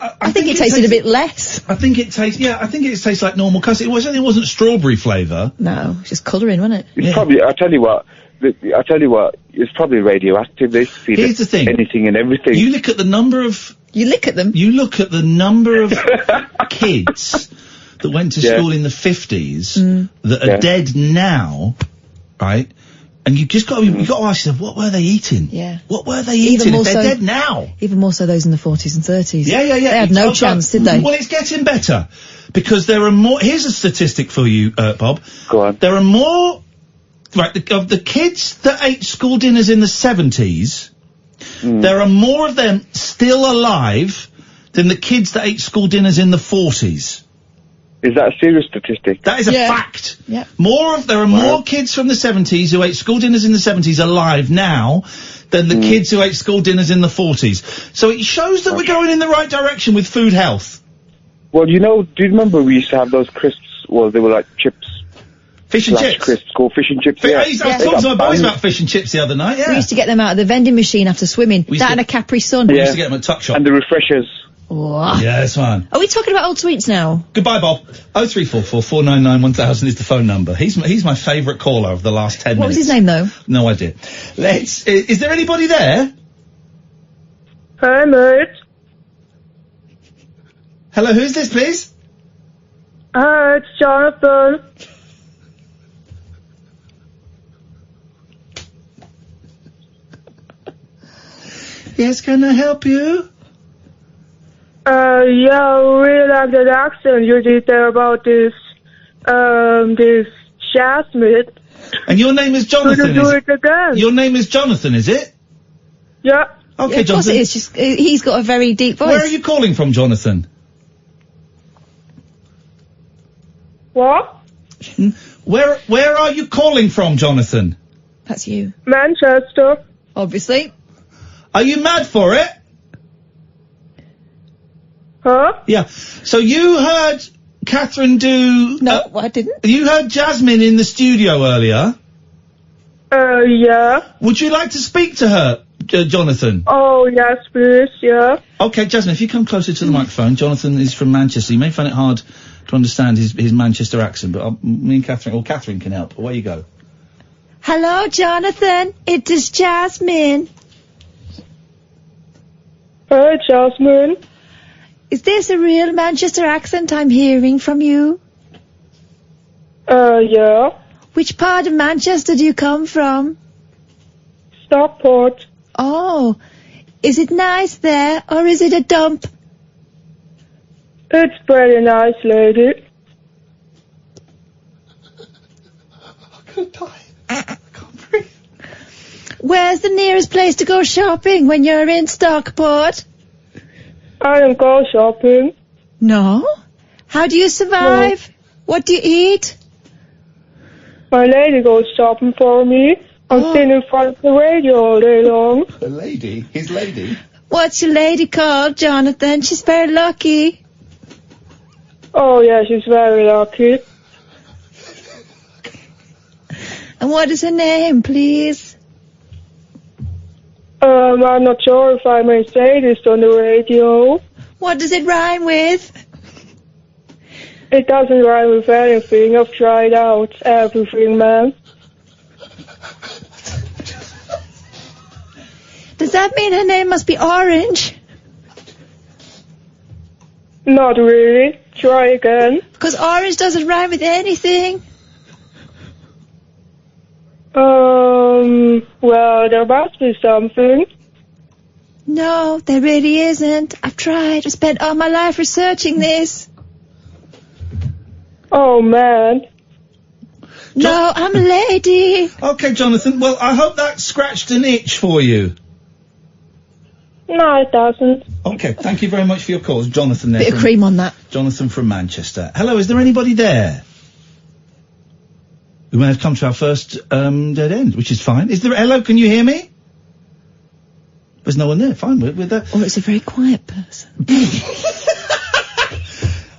I think it tasted a bit less. I think it tastes... Yeah, I think it tastes like normal custard. It wasn't strawberry flavour. No, it's just colouring, wasn't it? It's probably, I tell you what, it's probably radioactive. They feed Here's the thing. anything and everything. You look at the number of... You lick at them. You look at the number of kids that went to Yeah. school in the 50s that are dead now, right? And you just got to ask yourself, what were they eating? Yeah. What were they eating? If they're dead now. Even more so those in the 40s and 30s. Yeah. They had no chance, did they? Well, it's getting better. Because there are more... Here's a statistic for you, Bob. Go on. There are more... Right, of the kids that ate school dinners in the 70s, there are more of them still alive than the kids that ate school dinners in the 40s. Is that a serious statistic? That is a fact. Yeah. There are more kids from the 70s who ate school dinners in the 70s alive now than the kids who ate school dinners in the 40s. So it shows that we're going in the right direction with food health. Well, do you remember we used to have those crisps? Well, they were like chips. Fish and chips? Crisps called fish and chips, I was talking to my boys about fish and chips the other night, We used to get them out of the vending machine after swimming. That and a Capri Sun. We used to get them at Tuck Shop. And the refreshers. Oh. Yeah, that's fine. Are we talking about old sweets now? Goodbye, Bob. 0344 499 1000 is the phone number. He's my favourite caller of the last 10 minutes. What was his name, though? No idea. Is there anybody there? Hi, mate. Hello, who's this, please? Hi, it's Jonathan. Yes, can I help you? Yeah, I really like that accent you did there about this Jasmin. And your name is Jonathan, Could you do it again? Your name is Jonathan, is it? Yeah. Okay, Yeah, of course Jonathan. it is. Just, he's got a very deep voice. Where are you calling from, Jonathan? What? Where are you calling from, Jonathan? That's you. Manchester. Obviously. Are you mad for it? Huh? Yeah. So you heard Catherine do... No, I didn't. You heard Jasmin in the studio earlier. Yeah. Would you like to speak to her, Jonathan? Oh, yes, please, yeah. Okay, Jasmin, if you come closer to the microphone. Jonathan is from Manchester. You may find it hard to understand his Manchester accent, but me and Catherine can help. Away you go. Hello, Jonathan. It is Jasmin. Hi, Jasmin. Is this a real Manchester accent I'm hearing from you? Yeah. Which part of Manchester do you come from? Stockport. Oh. Is it nice there, or is it a dump? It's very nice, lady. I'm gonna die. I can't breathe. Where's the nearest place to go shopping when you're in Stockport? I don't go shopping. No? How do you survive? No. What do you eat? My lady goes shopping for me. I'm sitting in front of the radio all day long. A lady? His lady? What's your lady called, Jonathan? She's very lucky. Oh, yeah, she's very lucky. And what is her name, please? I'm not sure if I may say this on the radio. What does it rhyme with? It doesn't rhyme with anything. I've tried out everything, man. Does that mean her name must be Orange? Not really. Try again. Because orange doesn't rhyme with anything. Well, there must be something. No, there really isn't. I've tried. I've spent all my life researching this. Oh, man. No, I'm a lady. Okay, Jonathan. Well, I hope that scratched an itch for you. No, it doesn't. Okay, thank you very much for your calls. Jonathan there. Bit of cream on that. Jonathan from Manchester. Hello, is there anybody there? We may have come to our first dead end, which is fine. Is there... Hello, can you hear me? There's no one there. Fine, we're there. Or it's a very quiet person.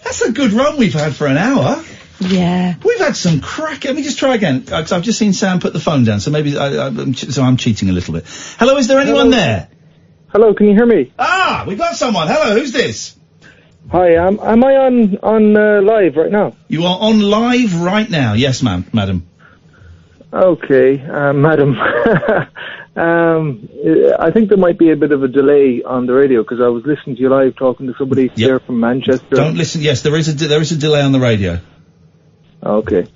That's a good run we've had for an hour. Yeah. We've had some crack. Let me just try again. I've just seen Sam put the phone down, so maybe I'm cheating a little bit. Hello, is there anyone there? Hello, can you hear me? Ah, we've got someone. Hello, who's this? Hi, am I on live right now? You are on live right now. Yes, madam. Okay, madam. I think there might be a bit of a delay on the radio because I was listening to you live talking to somebody there from Manchester. Don't listen. Yes, there is a delay on the radio. Okay.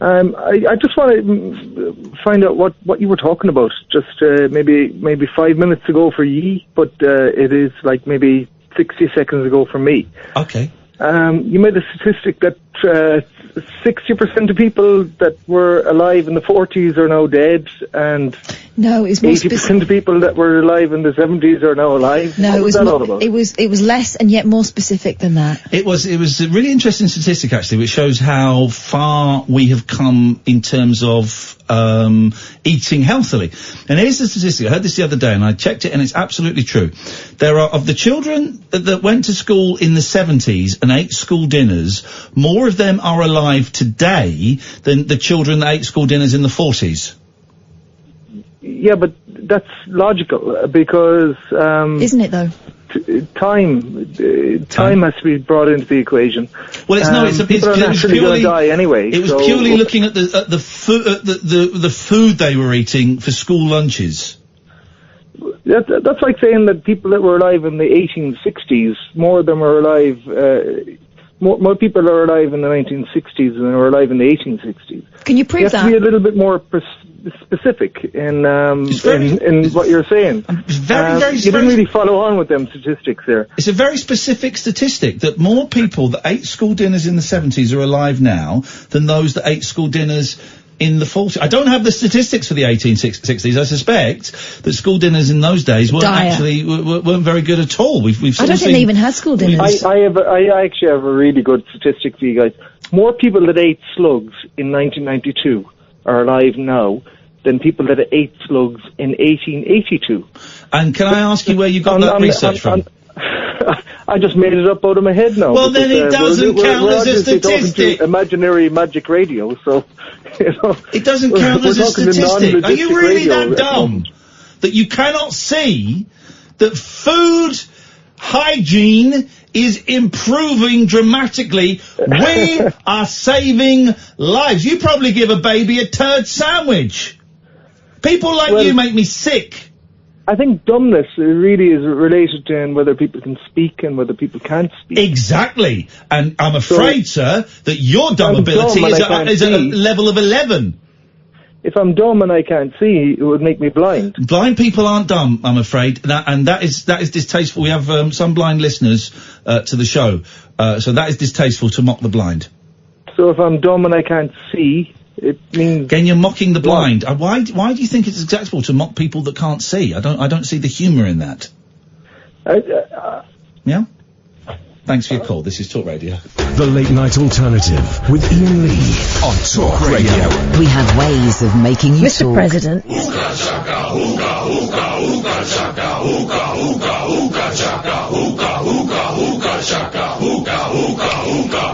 I just want to find out what you were talking about. Just maybe 5 minutes ago for ye, but it is like maybe 60 seconds ago for me. Okay. You made a statistic that 60% of people that were alive in the 40s are now dead, and no, it's more 80% of people that were alive in the 70s are now alive. No, what was that all about? It was less and yet more specific than that. It was a really interesting statistic, actually, which shows how far we have come in terms of eating healthily. And here's the statistic. I heard this the other day, and I checked it, and it's absolutely true. There are, of the children that went to school in the 70s and ate school dinners, more of them are alive today than the children that ate school dinners in the 40s. Yeah, but that's logical, because isn't it though? Time has to be brought into the equation. Well, people are naturally going to die anyway. It was purely looking at the food they were eating for school lunches. That's like saying that people that were alive in the 1860s, more of them are alive. More people are alive in the 1960s than were alive in the 1860s. Can you prove that? You have to be a little bit more specific in what you're saying. You didn't really follow on with them statistics there. It's a very specific statistic that more people that ate school dinners in the 70s are alive now than those that ate school dinners in the 40s. I don't have the statistics for the 1860s. I suspect that school dinners in those days weren't very good at all. We've I don't think they even had school dinners. I actually have a really good statistic for you guys. More people that ate slugs in 1992 are alive now than people that ate slugs in 1882. And can I ask you where you got that research from? I just made it up out of my head now. Well, then it doesn't count as a statistic. Imaginary magic radio, so it doesn't count as a statistic. Are you really that dumb that you cannot see that food hygiene is improving dramatically? We are saving lives. You probably give a baby a turd sandwich. People like you make me sick. I think dumbness really is related to whether people can speak and whether people can't speak. Exactly. And I'm afraid, sir, that your dumb ability is at a level of 11. If I'm dumb and I can't see, it would make me blind. Blind people aren't dumb, I'm afraid. That is distasteful. We have some blind listeners to the show. So that is distasteful to mock the blind. So if I'm dumb and I can't see, it means... Again, you're mocking the blind. Why do you think it's acceptable to mock people that can't see? I don't see the humour in that. Yeah? Thanks for your call. This is Talk Radio. The Late Night Alternative with Iain Lee on Talk Radio. We have ways of making you talk. Mr. President.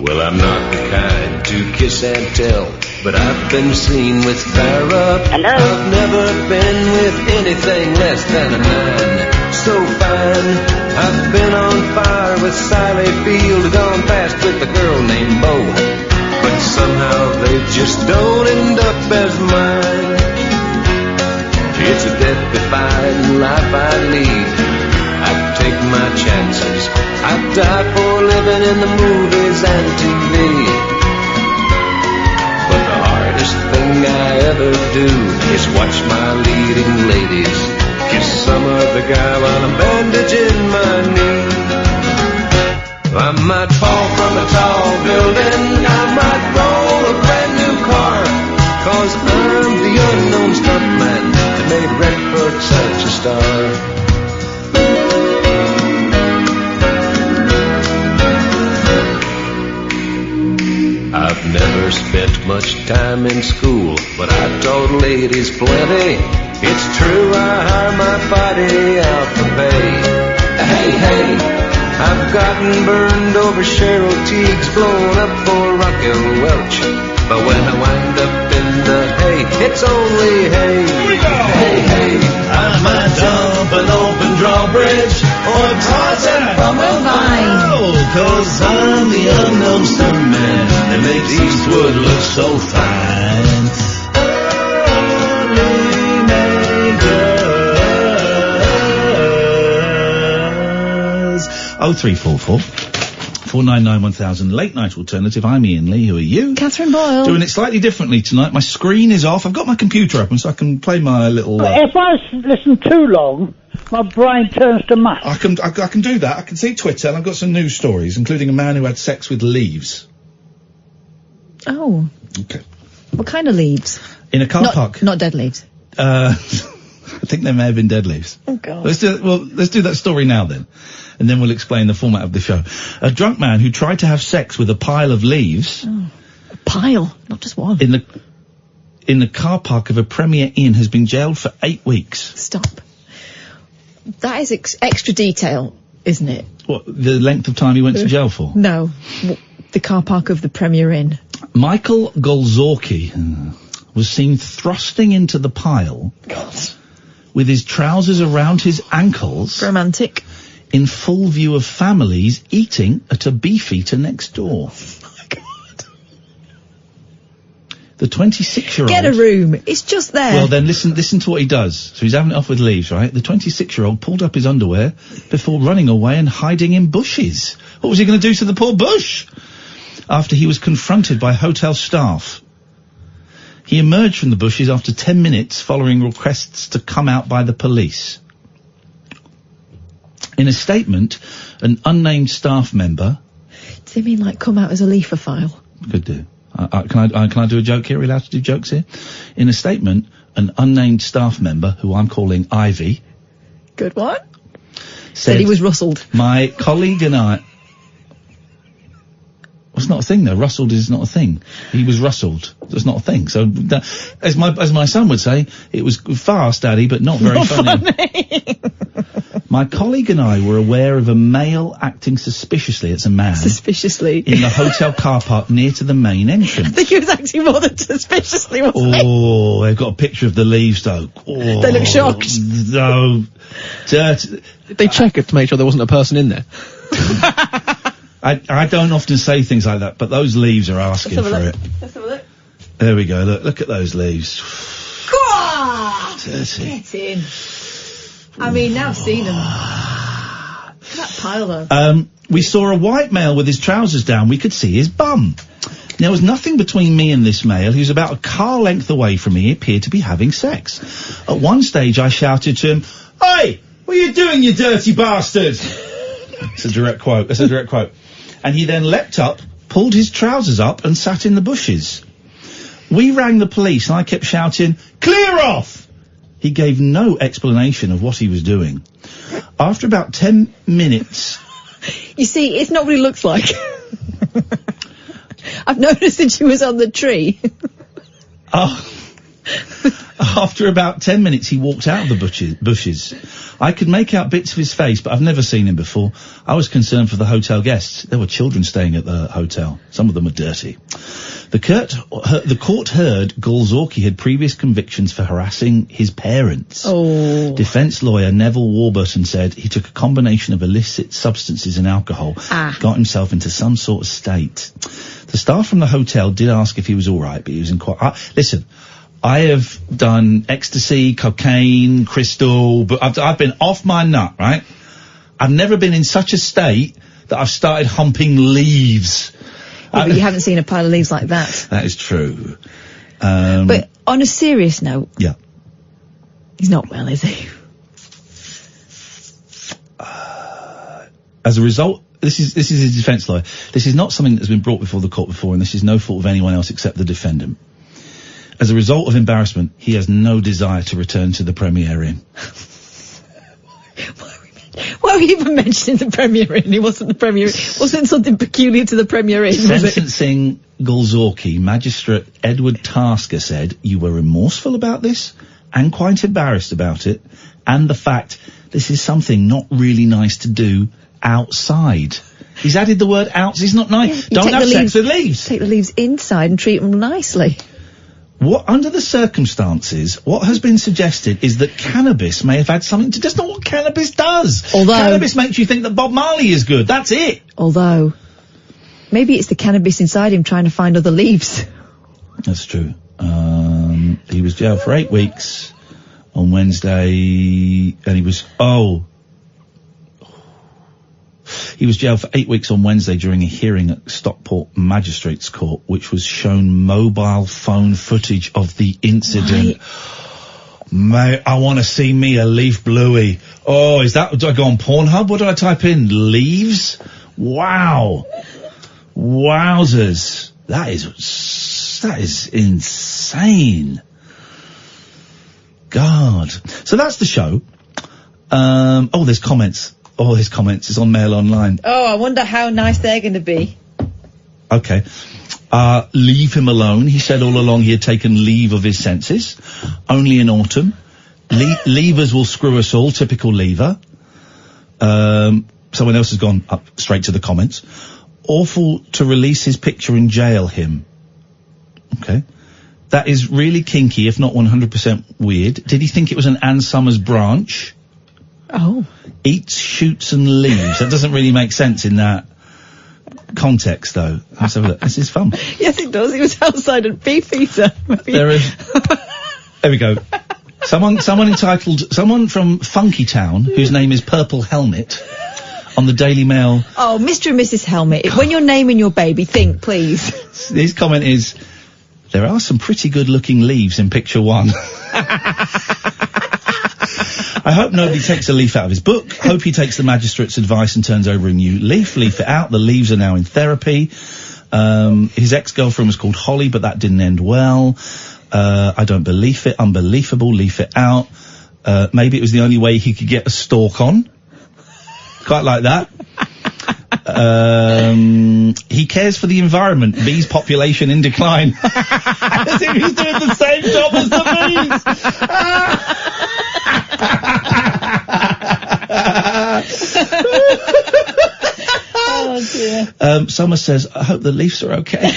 Well, I'm not the kind to kiss and tell, but I've been seen with Farrah. Hello? I've never been with anything less than a 9. So fine. I've been on fire with Sally Field, gone fast with a girl named Bo, but somehow they just don't end up as mine. It's a death-defying life I lead. I take my chances. I die for living in the movies and TV. But the hardest thing I ever do is watch my leading ladies kiss some other guy while I'm bandaging my knee. I might fall from a tall building, I might roll a brand new car, 'cause I'm the unknown stuntman that made Redford such a star. I've never spent much time in school, but I taught ladies plenty. It's true, I hire my body out for pay. Hey, hey, I've gotten burned over Cheryl Teague's, blown up for Raquel Welch. But when I wind up in the hay, it's only hay. Hey, hey, I might dump an open drawbridge or toss it from a vine, 'cause I'm the unknown stuntman that makes Eastwood look so fine. 0344 499-1000 late night alternative. I'm Iain Lee. Who are you? Catherine Boyle. Doing it slightly differently tonight. My screen is off. I've got my computer open so I can play my little... If I listen too long, my brain turns to mush. I can do that. I can see Twitter, and I've got some news stories, including a man who had sex with leaves. Oh. Okay. What kind of leaves? In a car park. Not dead leaves. I think there may have been dead leaves. Oh, God. Let's do that story now then, and then we'll explain the format of the show. A drunk man who tried to have sex with a pile of leaves. Oh, a pile, not just one. In the car park of a Premier Inn has been jailed for 8 weeks. Stop. That is extra detail, isn't it? What, the length of time he went to jail for? No, the car park of the Premier Inn. Michael Golzorki was seen thrusting into the pile with his trousers around his ankles. Romantic. In full view of families eating at a beefeater next door. Oh my God. The 26-year-old... Get a room. It's just there. Well, then listen to what he does. So he's having it off with leaves, right? The 26-year-old pulled up his underwear before running away and hiding in bushes. What was he going to do to the poor bush? After he was confronted by hotel staff. He emerged from the bushes after 10 minutes following requests to come out by the police. In a statement, an unnamed staff member... Does he mean like come out as a leafer file? Could do. Can I do a joke here? Are we allowed to do jokes here? In a statement, an unnamed staff member, who I'm calling Ivy... Good one. Said he was rustled. My colleague and I... Well, it's not a thing, though. Rustled is not a thing. He was rustled. That's not a thing. So, as my son would say, it was fast, Daddy, but not very funny. My colleague and I were aware of a male acting suspiciously, it's a man. Suspiciously. In the hotel car park near to the main entrance. I think he was acting more than suspiciously, wasn't he? Oh, they've got a picture of the leaves, though. Oh, they look shocked. No. Dirty. Did they check it to make sure there wasn't a person in there? I don't often say things like that, but those leaves are asking for it. Let's have a look. There we go. Look at those leaves. Dirty. Get in. I mean, now I've seen them. Look at that pile, though. We saw a white male with his trousers down. We could see his bum. There was nothing between me and this male. He was about a car length away from me. He appeared to be having sex. At one stage, I shouted to him, "Hey, what are you doing, you dirty bastard?" That's a direct quote. And he then leapt up, pulled his trousers up, and sat in the bushes. We rang the police, and I kept shouting, "Clear off!" He gave no explanation of what he was doing. After about 10 minutes... You see, it's not what he looks like. I've noticed that she was on the tree. After about 10 minutes, he walked out of the bushes. I could make out bits of his face, but I've never seen him before. I was concerned for the hotel guests. There were children staying at the hotel. Some of them are dirty. The court heard Golzorki had previous convictions for harassing his parents. Oh. Defence lawyer Neville Warburton said he took a combination of illicit substances and alcohol, got himself into some sort of state. The staff from the hotel did ask if he was all right, but he was in quite... listen, I have done ecstasy, cocaine, crystal, but I've been off my nut, right? I've never been in such a state that I've started humping leaves. Yeah, but you haven't seen a pile of leaves like that. That is true. But on a serious note... Yeah. He's not well, is he? As a result... This is his defence lawyer. This is not something that's been brought before the court before, and this is no fault of anyone else except the defendant. As a result of embarrassment, he has no desire to return to the Premier Inn. Why are we even mentioning the Premier Inn? It wasn't the Premier Inn. Wasn't something peculiar to the Premier Inn, was it? Sentencing Golzorki, Magistrate Edward Tasker said, "You were remorseful about this and quite embarrassed about it, and the fact this is something not really nice to do outside." He's added the word out. It's not nice. Don't have sex with leaves. Take the leaves inside and treat them nicely. Under the circumstances, what has been suggested is that cannabis may have had something to... That's not what cannabis does. Cannabis makes you think that Bob Marley is good. That's it. Although, maybe it's the cannabis inside him trying to find other leaves. That's true. He was jailed for 8 weeks on Wednesday, and he was... He was jailed for 8 weeks on Wednesday during a hearing at Stockport Magistrates Court, which was shown mobile phone footage of the incident. Mate, I want to see me a leaf bluey. Oh, do I go on Pornhub? What do I type in? Leaves? Wow. Wowzers. That is insane. God. So that's the show. There's comments. Oh, there's comments. It's on Mail Online. Oh, I wonder how nice they're going to be. Okay. Leave him alone. He said all along he had taken leave of his senses. Only in autumn. Levers will screw us all. Typical lever. Someone else has gone up straight to the comments. Awful to release his picture and jail him. Okay. That is really kinky, if not 100% weird. Did he think it was an Ann Summers branch? Oh. Eats, shoots and leaves. That doesn't really make sense in that context, though. Let's have a look. This is fun. Yes, it does. He was outside at Beefeater. There we go. Someone from Funky Town, whose name is Purple Helmet, on the Daily Mail. Oh, Mr. and Mrs. Helmet, when you're naming your baby, think, please. His comment is, there are some pretty good-looking leaves in picture one. I hope nobody takes a leaf out of his book. Hope he takes the magistrate's advice and turns over a new leaf. Leaf it out. The leaves are now in therapy. His ex-girlfriend was called Holly, but that didn't end well. I don't believe it. Unbelievable. Leaf it out. Maybe it was the only way he could get a stalk on. Quite like that. He cares for the environment. Bees population in decline. As if he's doing the same job as the bees. Oh dear. Summer says, I hope the leaves are okay.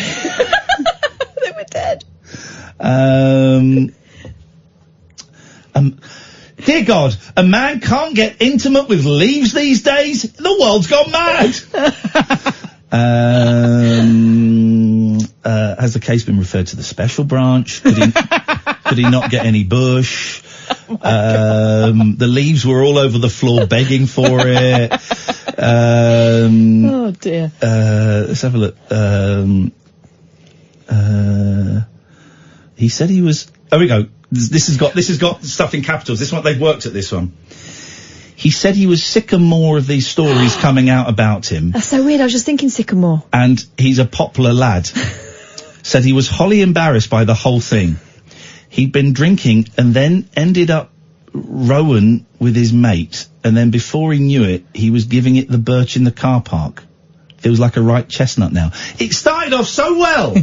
They were dead. Dear God, a man can't get intimate with leaves these days? The world's gone mad! Has the case been referred to the special branch? Could he not get any bush? The leaves were all over the floor begging for it. Oh dear. Let's have a look. He said he was... Oh, we go. This has got stuff in capitals. This one, they've worked at this one. He said he was sycamore of these stories coming out about him. That's so weird. I was just thinking sycamore. And he's a popular lad. Said he was wholly embarrassed by the whole thing. He'd been drinking and then ended up rowing with his mate. And then before he knew it, he was giving it the birch in the car park. Feels like a right chestnut now. It started off so well.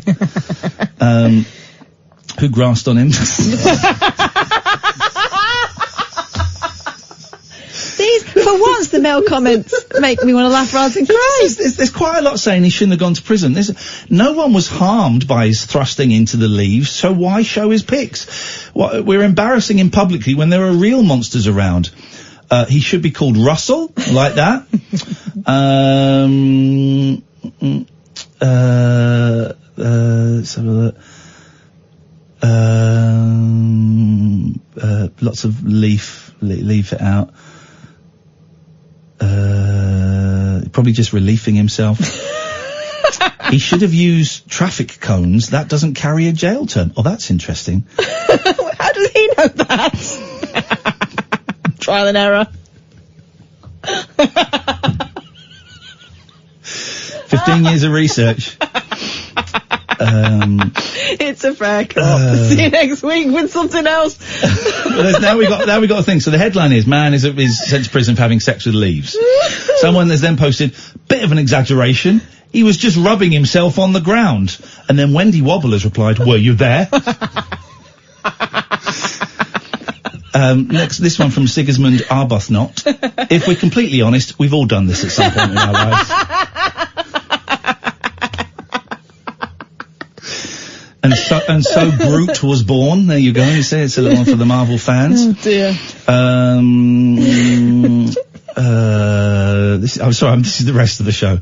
Who grassed on him? These, for once, the male comments make me want to laugh rather than cry. There's quite a lot saying he shouldn't have gone to prison. No one was harmed by his thrusting into the leaves, so why show his pics? We're embarrassing him publicly when there are real monsters around. He should be called Russell, like that. Let's have a look. Lots of leave it out. Probably just relieving himself. He should have used traffic cones. That doesn't carry a jail term. Oh, that's interesting. How does he know that? Trial and error. 15 years of research. It's a fair cop. See you next week with something else. Well, now we got a thing. So the headline is, man is sent to prison for having sex with leaves. Someone has then posted, bit of an exaggeration. He was just rubbing himself on the ground. And then Wendy Wobble has replied, were you there? Next, this one from Sigismund Arbuthnot. If we're completely honest, we've all done this at some point in our lives. And so Groot was born. There you go. You say it's a little one for the Marvel fans. Oh dear. I'm sorry. This is the rest of the show.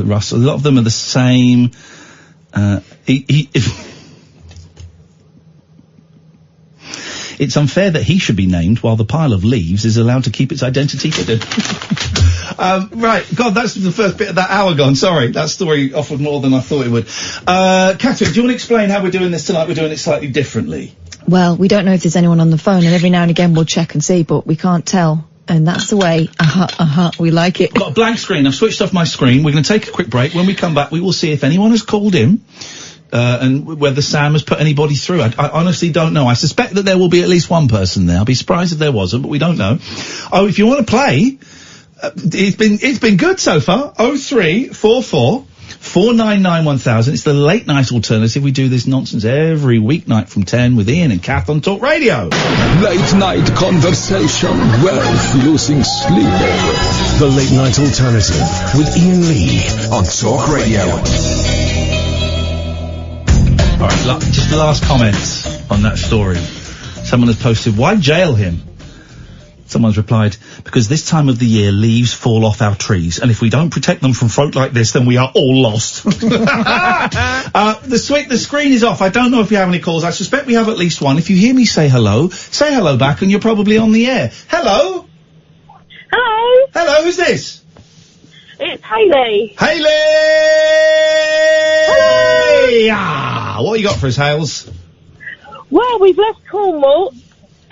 Russell. A lot of them are the same. It's unfair that he should be named while the pile of leaves is allowed to keep its identity hidden. Right, God, that's the first bit of that hour gone. Sorry, that story offered more than I thought it would. Catherine, do you want to explain how we're doing this tonight? We're doing it slightly differently. Well, we don't know if there's anyone on the phone, and every now and again we'll check and see, but we can't tell. And that's the way. We like it. Got a blank screen. I've switched off my screen. We're going to take a quick break. When we come back, we will see if anyone has called in, and whether Sam has put anybody through. I honestly don't know. I suspect that there will be at least one person there. I'll be surprised if there wasn't, but we don't know. Oh, if you want to play, it's been good so far. 0344 499 1000. It's the late night alternative. We do this nonsense every weeknight from 10 with Iain and Kath on Talk Radio. Late night conversation worth losing sleep over. The late night alternative with Iain Lee on Talk Radio. Alright, just the last comments on that story. Someone has posted, why jail him? Someone's replied, because this time of the year leaves fall off our trees, and if we don't protect them from folk like this, then we are all lost. The screen is off. I don't know if you have any calls. I suspect we have at least one. If you hear me say hello back, and you're probably on the air. Hello? Hello? Hello, who's this? It's Hayley. Hayley! Ah, what you got for us, Hales? Well, we've left Cornwall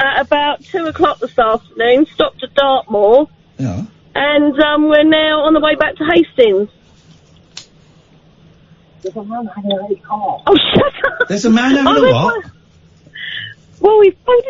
at about 2 o'clock this afternoon, stopped at Dartmoor. Yeah. And we're now on the way back to Hastings. There's a man having a car. Oh, shut up! There's a man having a what? Well, we've phoned